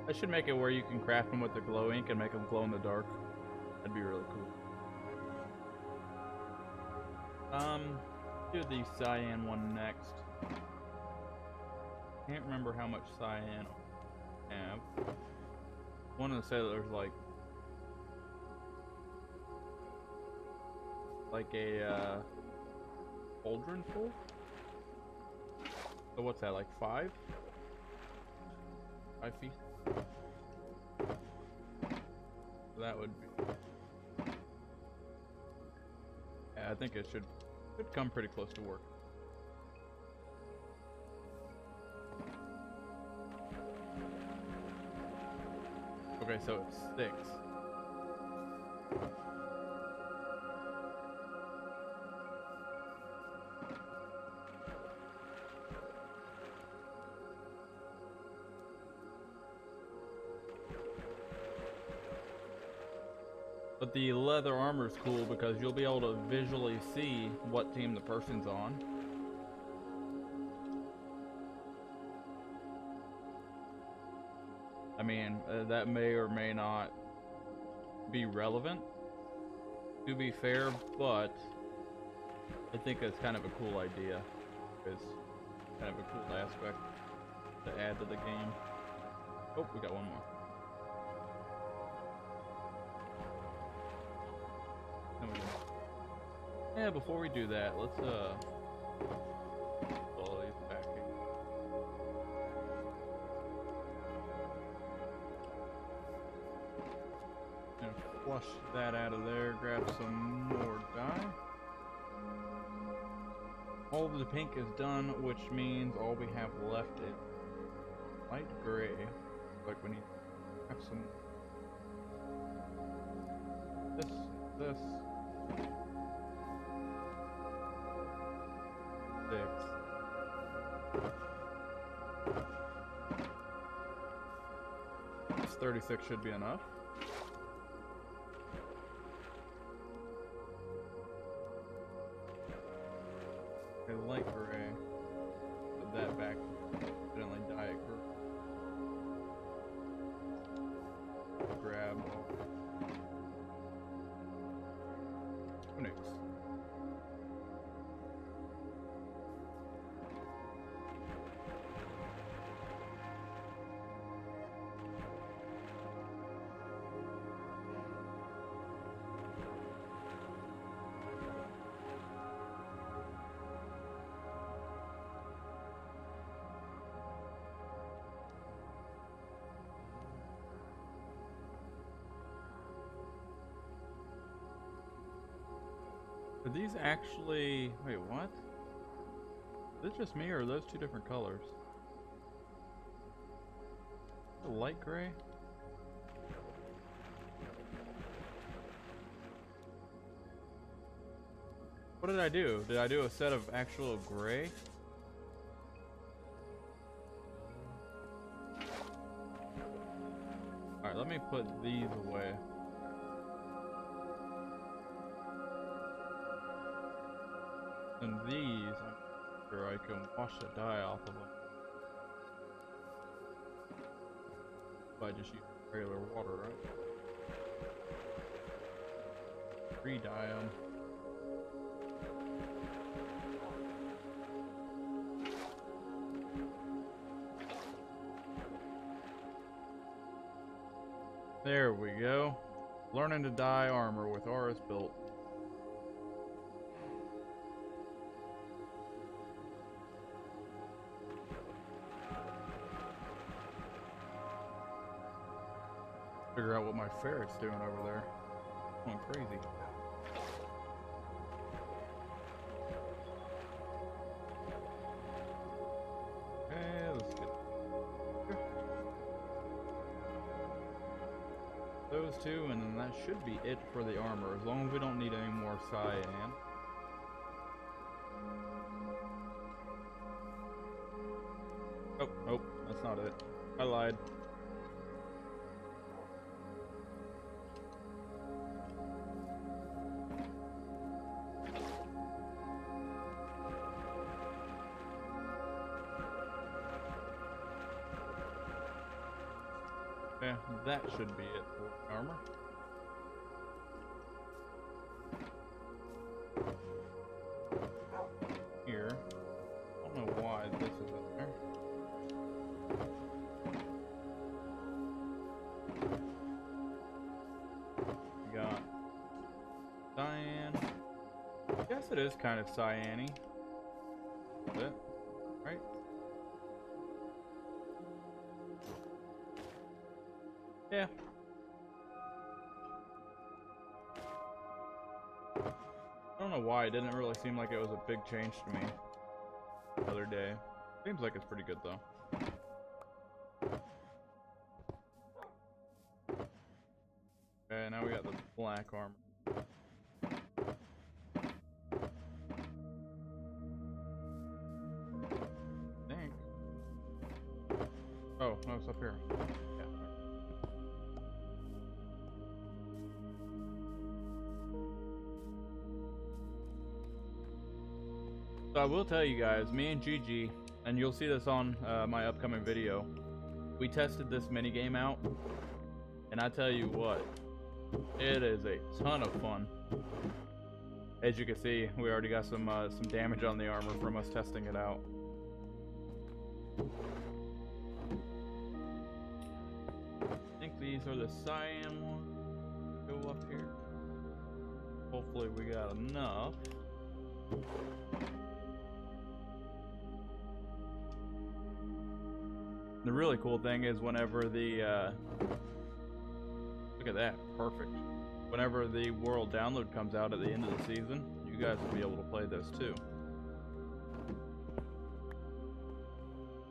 I should make it where you can craft them with the glow ink and make them glow in the dark. That'd be really cool. Do the cyan one next. Can't remember how much cyan I have. Wanted to say that there's like a cauldron full. So what's that, like 5? 5 feet? So that would be. Yeah, I think it should come pretty close to work. Okay, so it's 6. But the leather armor is cool because you'll be able to visually see what team the person's on. I mean, that may or may not be relevant, to be fair, but I think it's kind of a cool idea. It's kind of a cool aspect to add to the game. Oh, we got one more. Yeah, before we do that, let's pull these back in. And flush that out of there, grab some more dye. All of the pink is done, which means all we have left is light gray. Like we need to have some this 6. 36 should be enough. Okay, light gray. Put that back. Evidently diet grab tunics. Are these actually... Wait, what? Is it just me, or are those two different colors? A light gray? What did I do? Did I do a set of actual gray? Alright, let me put these away. And these, I'm sure I can wash the dye off of them. If I just use regular water, right? Re-dye them. There we go. Learning to dye armor with Aura's built. Figure out what my ferret's doing over there. Going crazy. Okay, let's get those two, and then that should be it for the armor, as long as we don't need any more cyan. Oh, nope, that's not it. I lied. Okay, that should be it for armor. Here. I don't know why this isn't there. We got cyan. I guess it is kind of cyan-y. A bit, right? Yeah. I don't know why, it didn't really seem like it was a big change to me the other day. Seems like it's pretty good though. Okay, now we got the black armor. Dang. Oh, no, it's up here. Yeah. So I will tell you guys, me and Gigi, and you'll see this on my upcoming video, we tested this minigame out, and I tell you what, it is a ton of fun. As you can see, we already got some damage on the armor from us testing it out. I think these are the cyan ones. Go up here. Hopefully we got enough. The really cool thing is whenever the look at that, perfect. Whenever the world download comes out at the end of the season, you guys will be able to play this too.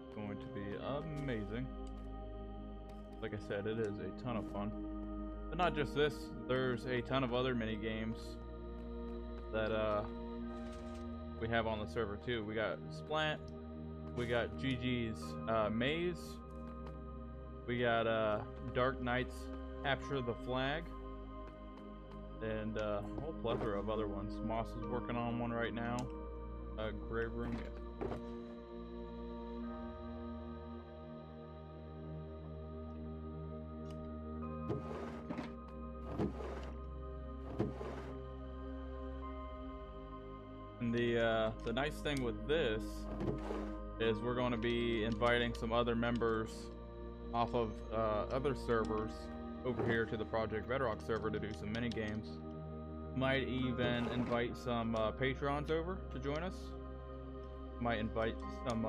It's going to be amazing. Like I said, it is a ton of fun. But not just this, there's a ton of other mini games that we have on the server too. We got Splat. We got Gigi's Maze. We got Dark Knights Capture the Flag, and a whole plethora of other ones. Moss is working on one right now. Grey Room, yes. And the nice thing with this is we're going to be inviting some other members off of other servers over here to the Project Bedrock server to do some mini games. Might even invite some patrons over to join us. Might invite some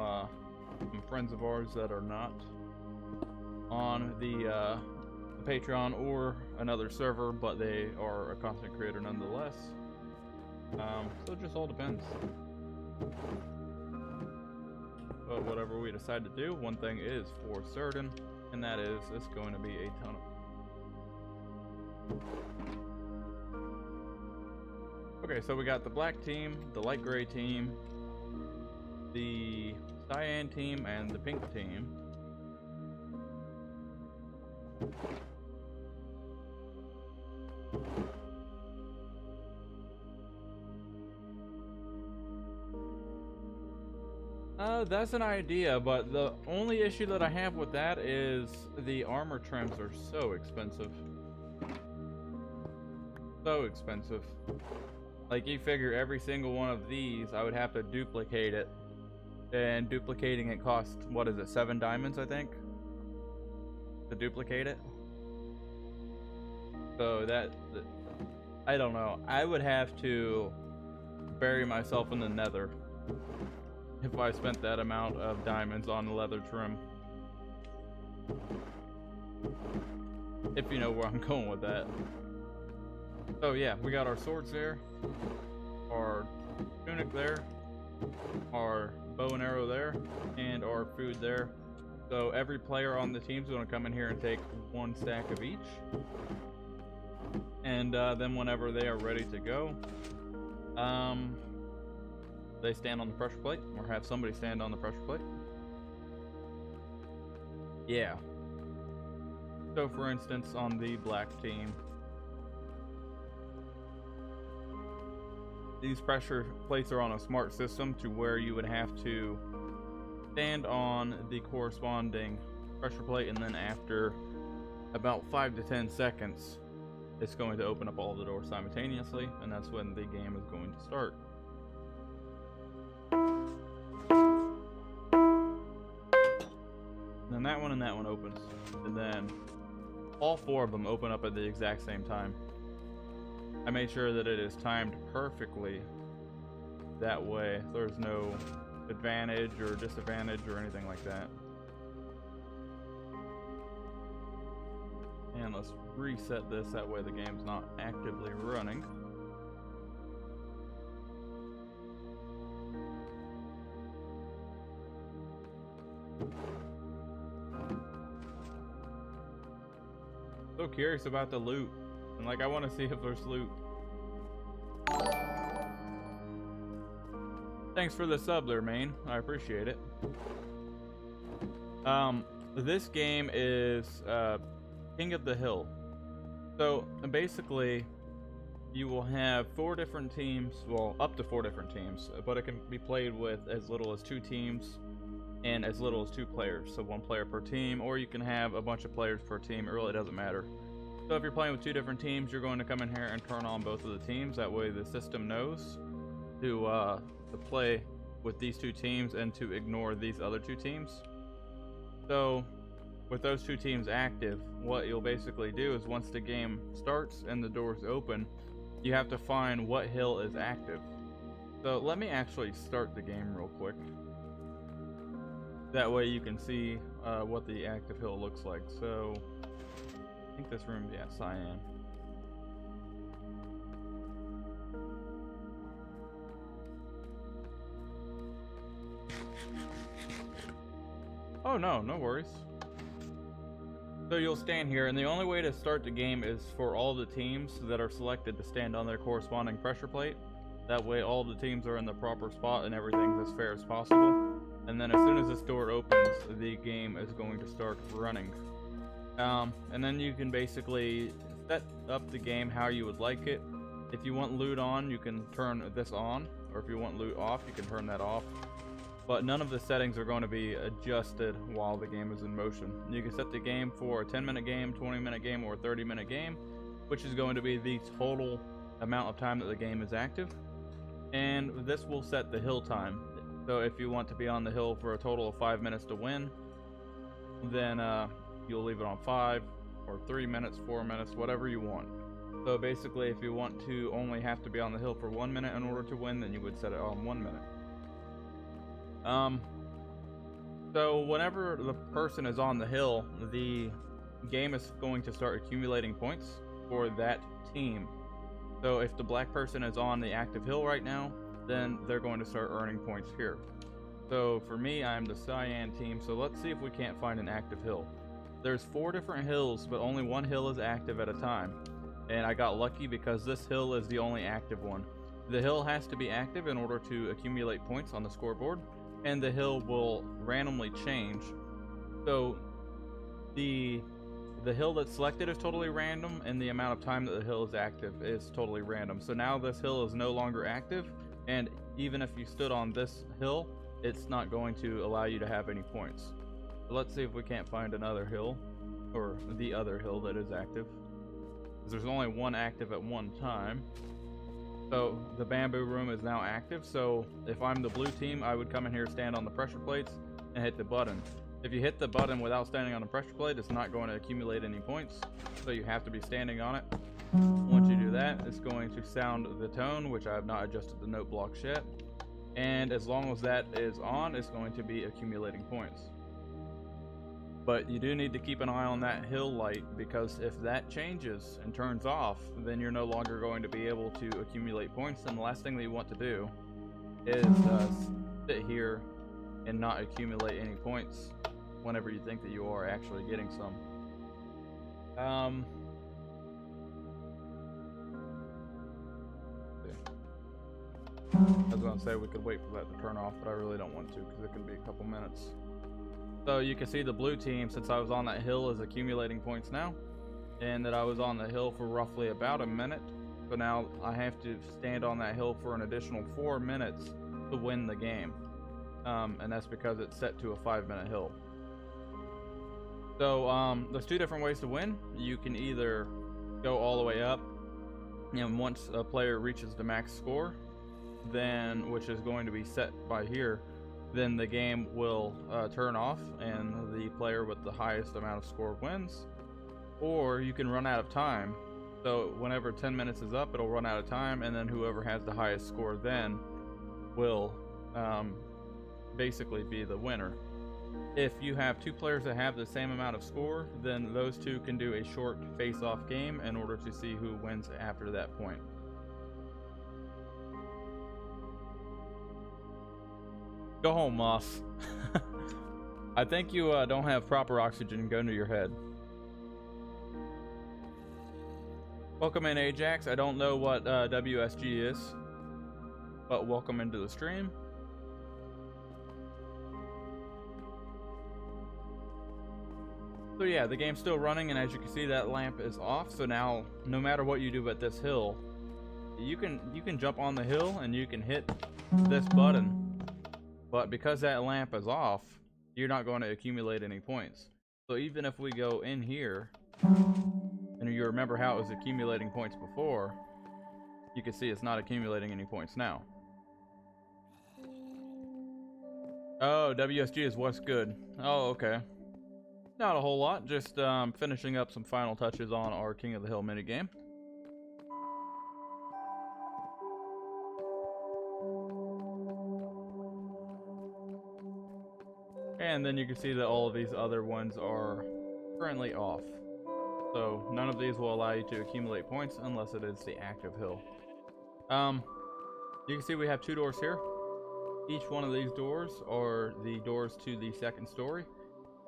friends of ours that are not on the Patreon or another server, but they are a content creator nonetheless. So it just all depends. But whatever we decide to do, one thing is for certain, and that is it's going to be a ton of... Okay, so we got the black team, the light gray team, the cyan team, and the pink team. That's an idea, but the only issue that I have with that is the armor trims are so expensive. So expensive. Like, you figure every single one of these, I would have to duplicate it. And duplicating it costs, what is it, 7 diamonds, I think? To duplicate it? So I don't know. I would have to bury myself in the nether if I spent that amount of diamonds on the leather trim. If you know where I'm going with that. So yeah, we got our swords there, our tunic there, our bow and arrow there, and our food there. So every player on the team is going to come in here and take 1 stack of each. And then whenever they are ready to go, they stand on the pressure plate, or have somebody stand on the pressure plate. Yeah. So for instance, on the black team, these pressure plates are on a smart system to where you would have to stand on the corresponding pressure plate, and then after about 5 to 10 seconds, it's going to open up all the doors simultaneously, and that's when the game is going to start. Then that one and that one opens, and then all 4 of them open up at the exact same time. I made sure that it is timed perfectly, that way there's no advantage or disadvantage or anything like that. And let's reset this, that way the game's not actively running. So curious about the loot, and like I want to see if there's loot. Thanks for the sub there, Main. I appreciate it. This game is King of the Hill. So basically, you will have 4 different teams, well, up to 4 different teams, but it can be played with as little as 2 teams and as little as 2 players. So 1 player per team, or you can have a bunch of players per team. It really doesn't matter. So if you're playing with 2 different teams, you're going to come in here and turn on both of the teams. That way the system knows to play with these 2 teams and to ignore these other 2 teams. So with those 2 teams active, what you'll basically do is once the game starts and the doors open, you have to find what hill is active. So let me actually start the game real quick. That way you can see what the active hill looks like. So I think this room, yeah, cyan. Oh no, no worries. So you'll stand here, and the only way to start the game is for all the teams that are selected to stand on their corresponding pressure plate. That way all the teams are in the proper spot and everything's as fair as possible. And then as soon as this door opens, the game is going to start running. And then you can basically set up the game how you would like it. If you want loot on, you can turn this on, or if you want loot off, you can turn that off. But none of the settings are going to be adjusted while the game is in motion. You can set the game for a 10-minute game, 20-minute game, or a 30-minute game, which is going to be the total amount of time that the game is active. And this will set the hill time. So if you want to be on the hill for a total of 5 minutes to win, then you'll leave it on 5 or 3 minutes, 4 minutes, whatever you want. So basically, if you want to only have to be on the hill for 1 minute in order to win, then you would set it on 1 minute. So whenever the person is on the hill, the game is going to start accumulating points for that team. So if the black person is on the active hill right now, then they're going to start earning points here. So for me, I'm the cyan team, so let's see if we can't find an active hill. There's 4 different hills, but only one hill is active at a time. And I got lucky because this hill is the only active one. The hill has to be active in order to accumulate points on the scoreboard, and the hill will randomly change. So the hill that's selected is totally random, and the amount of time that the hill is active is totally random. So now this hill is no longer active, and even if you stood on this hill, it's not going to allow you to have any points. So let's see if we can't find another hill, or the other hill that is active, because there's only one active at one time. So the bamboo room is now active, so if I'm the blue team, I would come in here, stand on the pressure plates, and hit the button. If you hit the button without standing on the pressure plate, it's not going to accumulate any points, so you have to be standing on it. Once you do that, it's going to sound the tone, which I have not adjusted the note blocks yet. And as long as that is on, it's going to be accumulating points. But you do need to keep an eye on that hill light, because if that changes and turns off, then you're no longer going to be able to accumulate points. And the last thing that you want to do is sit here and not accumulate any points whenever you think that you are actually getting some. I was going to say we could wait for that to turn off, but I really don't want to, because it can be a couple minutes. So you can see the blue team, since I was on that hill, is accumulating points now, and that I was on the hill for roughly about a minute. So now I have to stand on that hill for an additional 4 minutes to win the game, and that's because it's set to a 5-minute hill. So there's 2 different ways to win. You can either go all the way up, and once a player reaches the max score, then, which is going to be set by here, then the game will turn off and the player with the highest amount of score wins. Or you can run out of time. So whenever 10 minutes is up, it'll run out of time, and then whoever has the highest score then will basically be the winner. If you have 2 players that have the same amount of score, then those 2 can do a short face-off game in order to see who wins after that point. Go home, Moss. I think you don't have proper oxygen going to your head. Welcome in, Ajax. I don't know what WSG is, but welcome into the stream. So yeah, the game's still running, and as you can see, that lamp is off. So now, no matter what you do at this hill, you can jump on the hill and you can hit this button. But because that lamp is off, you're not going to accumulate any points. So even if we go in here, and you remember how it was accumulating points before, you can see it's not accumulating any points now. Oh, WSG is what's good. Oh, okay. Not a whole lot, just finishing up some final touches on our King of the Hill minigame. And then you can see that all of these other ones are currently off. So none of these will allow you to accumulate points unless it is the active hill. You can see we have 2 doors here. Each one of these doors are the doors to the second story.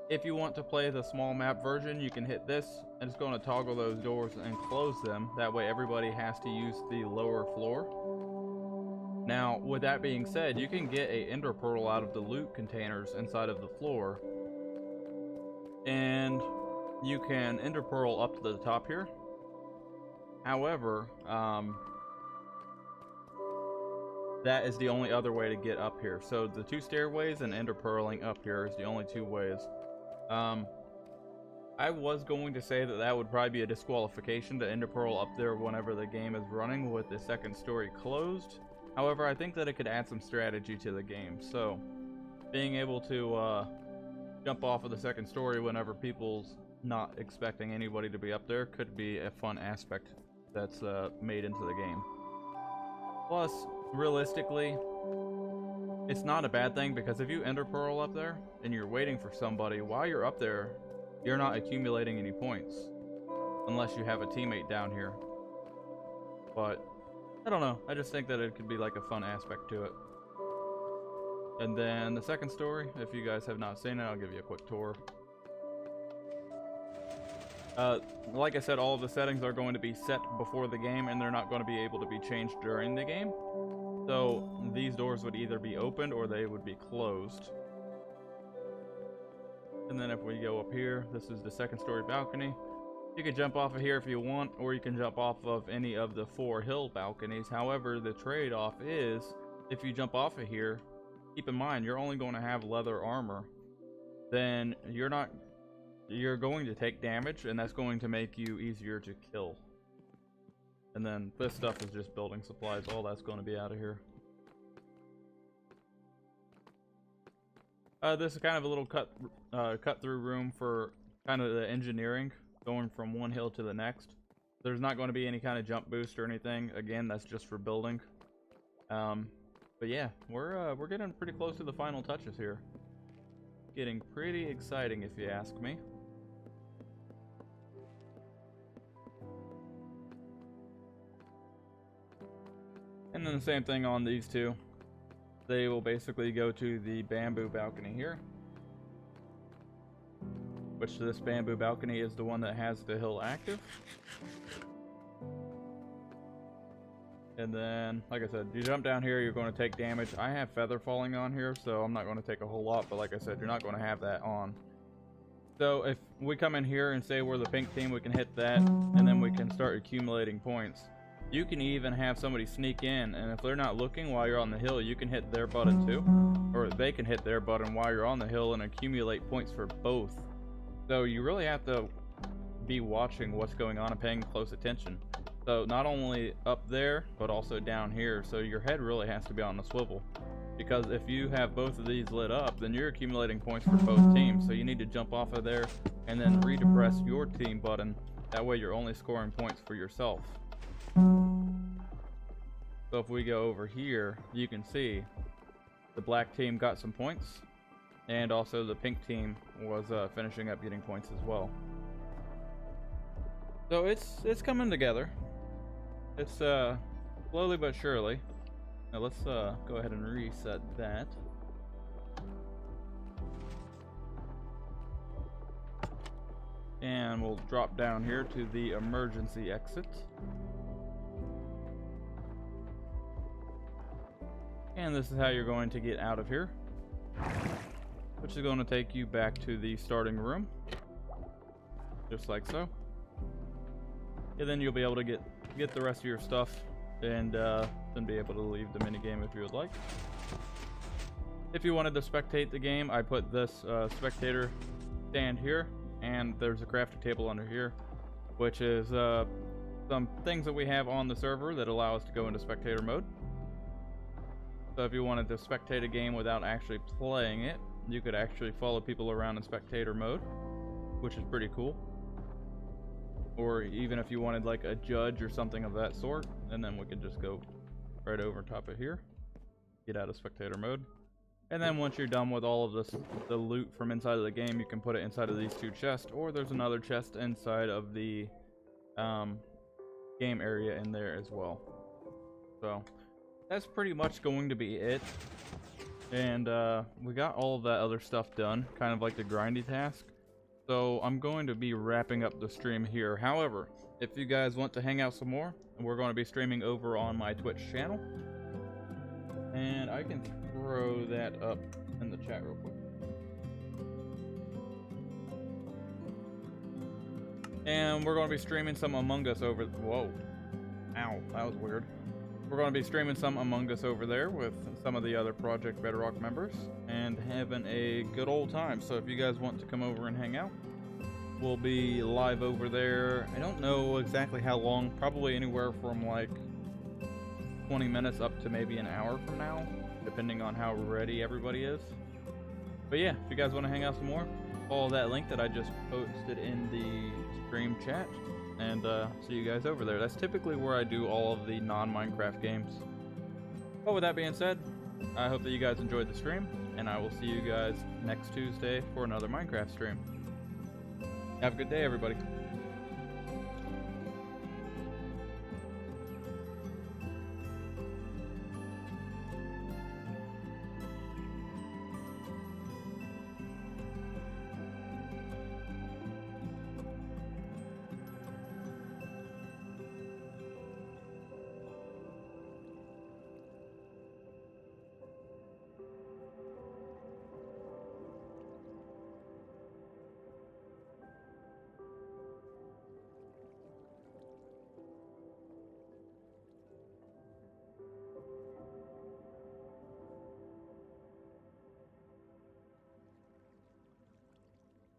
If you want to play the small map version, you can hit this, and it's going to toggle those doors and close them. That way everybody has to use the lower floor. Now, with that being said, you can get a ender pearl out of the loot containers inside of the floor. And you can ender pearl up to the top here. However, that is the only other way to get up here. So the 2 stairways and ender pearling up here is the only 2 ways. I was going to say that that would probably be a disqualification to ender pearl up there whenever the game is running with the 2nd story closed. However, I think that it could add some strategy to the game. So being able to jump off of the 2nd story whenever people's not expecting anybody to be up there could be a fun aspect that's made into the game. Plus, realistically, it's not a bad thing, because if you ender pearl up there and you're waiting for somebody while you're up there, you're not accumulating any points unless you have a teammate down here. But I don't know, I just think that it could be like a fun aspect to it. And then the 2nd story, if you guys have not seen it, I'll give you a quick tour. Like I said, all of the settings are going to be set before the game, and they're not going to be able to be changed during the game. So these doors would either be opened or they would be closed. And then if we go up here, this is the 2nd story balcony. You can jump off of here if you want, or you can jump off of any of the 4 hill balconies. However, the trade-off is, if you jump off of here, keep in mind you're only going to have leather armor. Then you're going to take damage, and that's going to make you easier to kill. And then this stuff is just building supplies. All that's going to be out of here. This is kind of a little cut through room for kind of the engineering, going from one hill to the next. There's not going to be any kind of jump boost or anything. Again, that's just for building. But yeah, we're getting pretty close to the final touches here. Getting pretty exciting, if you ask me. And then the same thing on these 2. They will basically go to the bamboo balcony here, which this bamboo balcony is the one that has the hill active. And then, like I said, you jump down here, you're going to take damage. I have feather falling on here, so I'm not going to take a whole lot, but like I said, you're not going to have that on. So if we come in here and say we're the pink team, we can hit that, and then we can start accumulating points. You can even have somebody sneak in, and if they're not looking while you're on the hill, you can hit their button too. Or they can hit their button while you're on the hill and accumulate points for both. So you really have to be watching what's going on and paying close attention. So not only up there, but also down here. So your head really has to be on the swivel. Because if you have both of these lit up, then you're accumulating points for both teams. So you need to jump off of there and then redepress your team button. That way you're only scoring points for yourself. So if we go over here, you can see the black team got some points, and also the pink team was finishing up getting points as well. So it's coming together. It's slowly but surely. Now let's go ahead and reset that. And we'll drop down here to the emergency exit. And this is how you're going to get out of here, which is going to take you back to the starting room, just like so. And then you'll be able to get the rest of your stuff, and then be able to leave the minigame if you would like. If you wanted to spectate the game, I put this spectator stand here, and there's a crafting table under here, which is some things that we have on the server that allow us to go into spectator mode. So if you wanted to spectate a game without actually playing it, you could actually follow people around in spectator mode, which is pretty cool. Or even if you wanted like a judge or something of that sort, and then we could just go right over top of here, get out of spectator mode. And then once you're done with all of this, the loot from inside of the game, you can put it inside of these 2 chests, or there's another chest inside of the game area in there as well. So that's pretty much going to be it. And we got all of that other stuff done, kind of like the grindy task. So I'm going to be wrapping up the stream here. However, if you guys want to hang out some more, we're going to be streaming over on my Twitch channel. And I can throw that up in the chat real quick. And we're going to be streaming some Among Us over... Whoa. Ow, that was weird. We're going to be streaming some Among Us over there with some of the other Project Bedrock members and having a good old time. So if you guys want to come over and hang out, we'll be live over there. I don't know exactly how long, probably anywhere from like 20 minutes up to maybe an hour from now, depending on how ready everybody is. But yeah, if you guys want to hang out some more, follow that link that I just posted in the stream chat, and see you guys over there. That's typically where I do all of the non-Minecraft games. But with that being said, I hope that you guys enjoyed the stream, and I will see you guys next Tuesday for another Minecraft stream. Have a good day, everybody.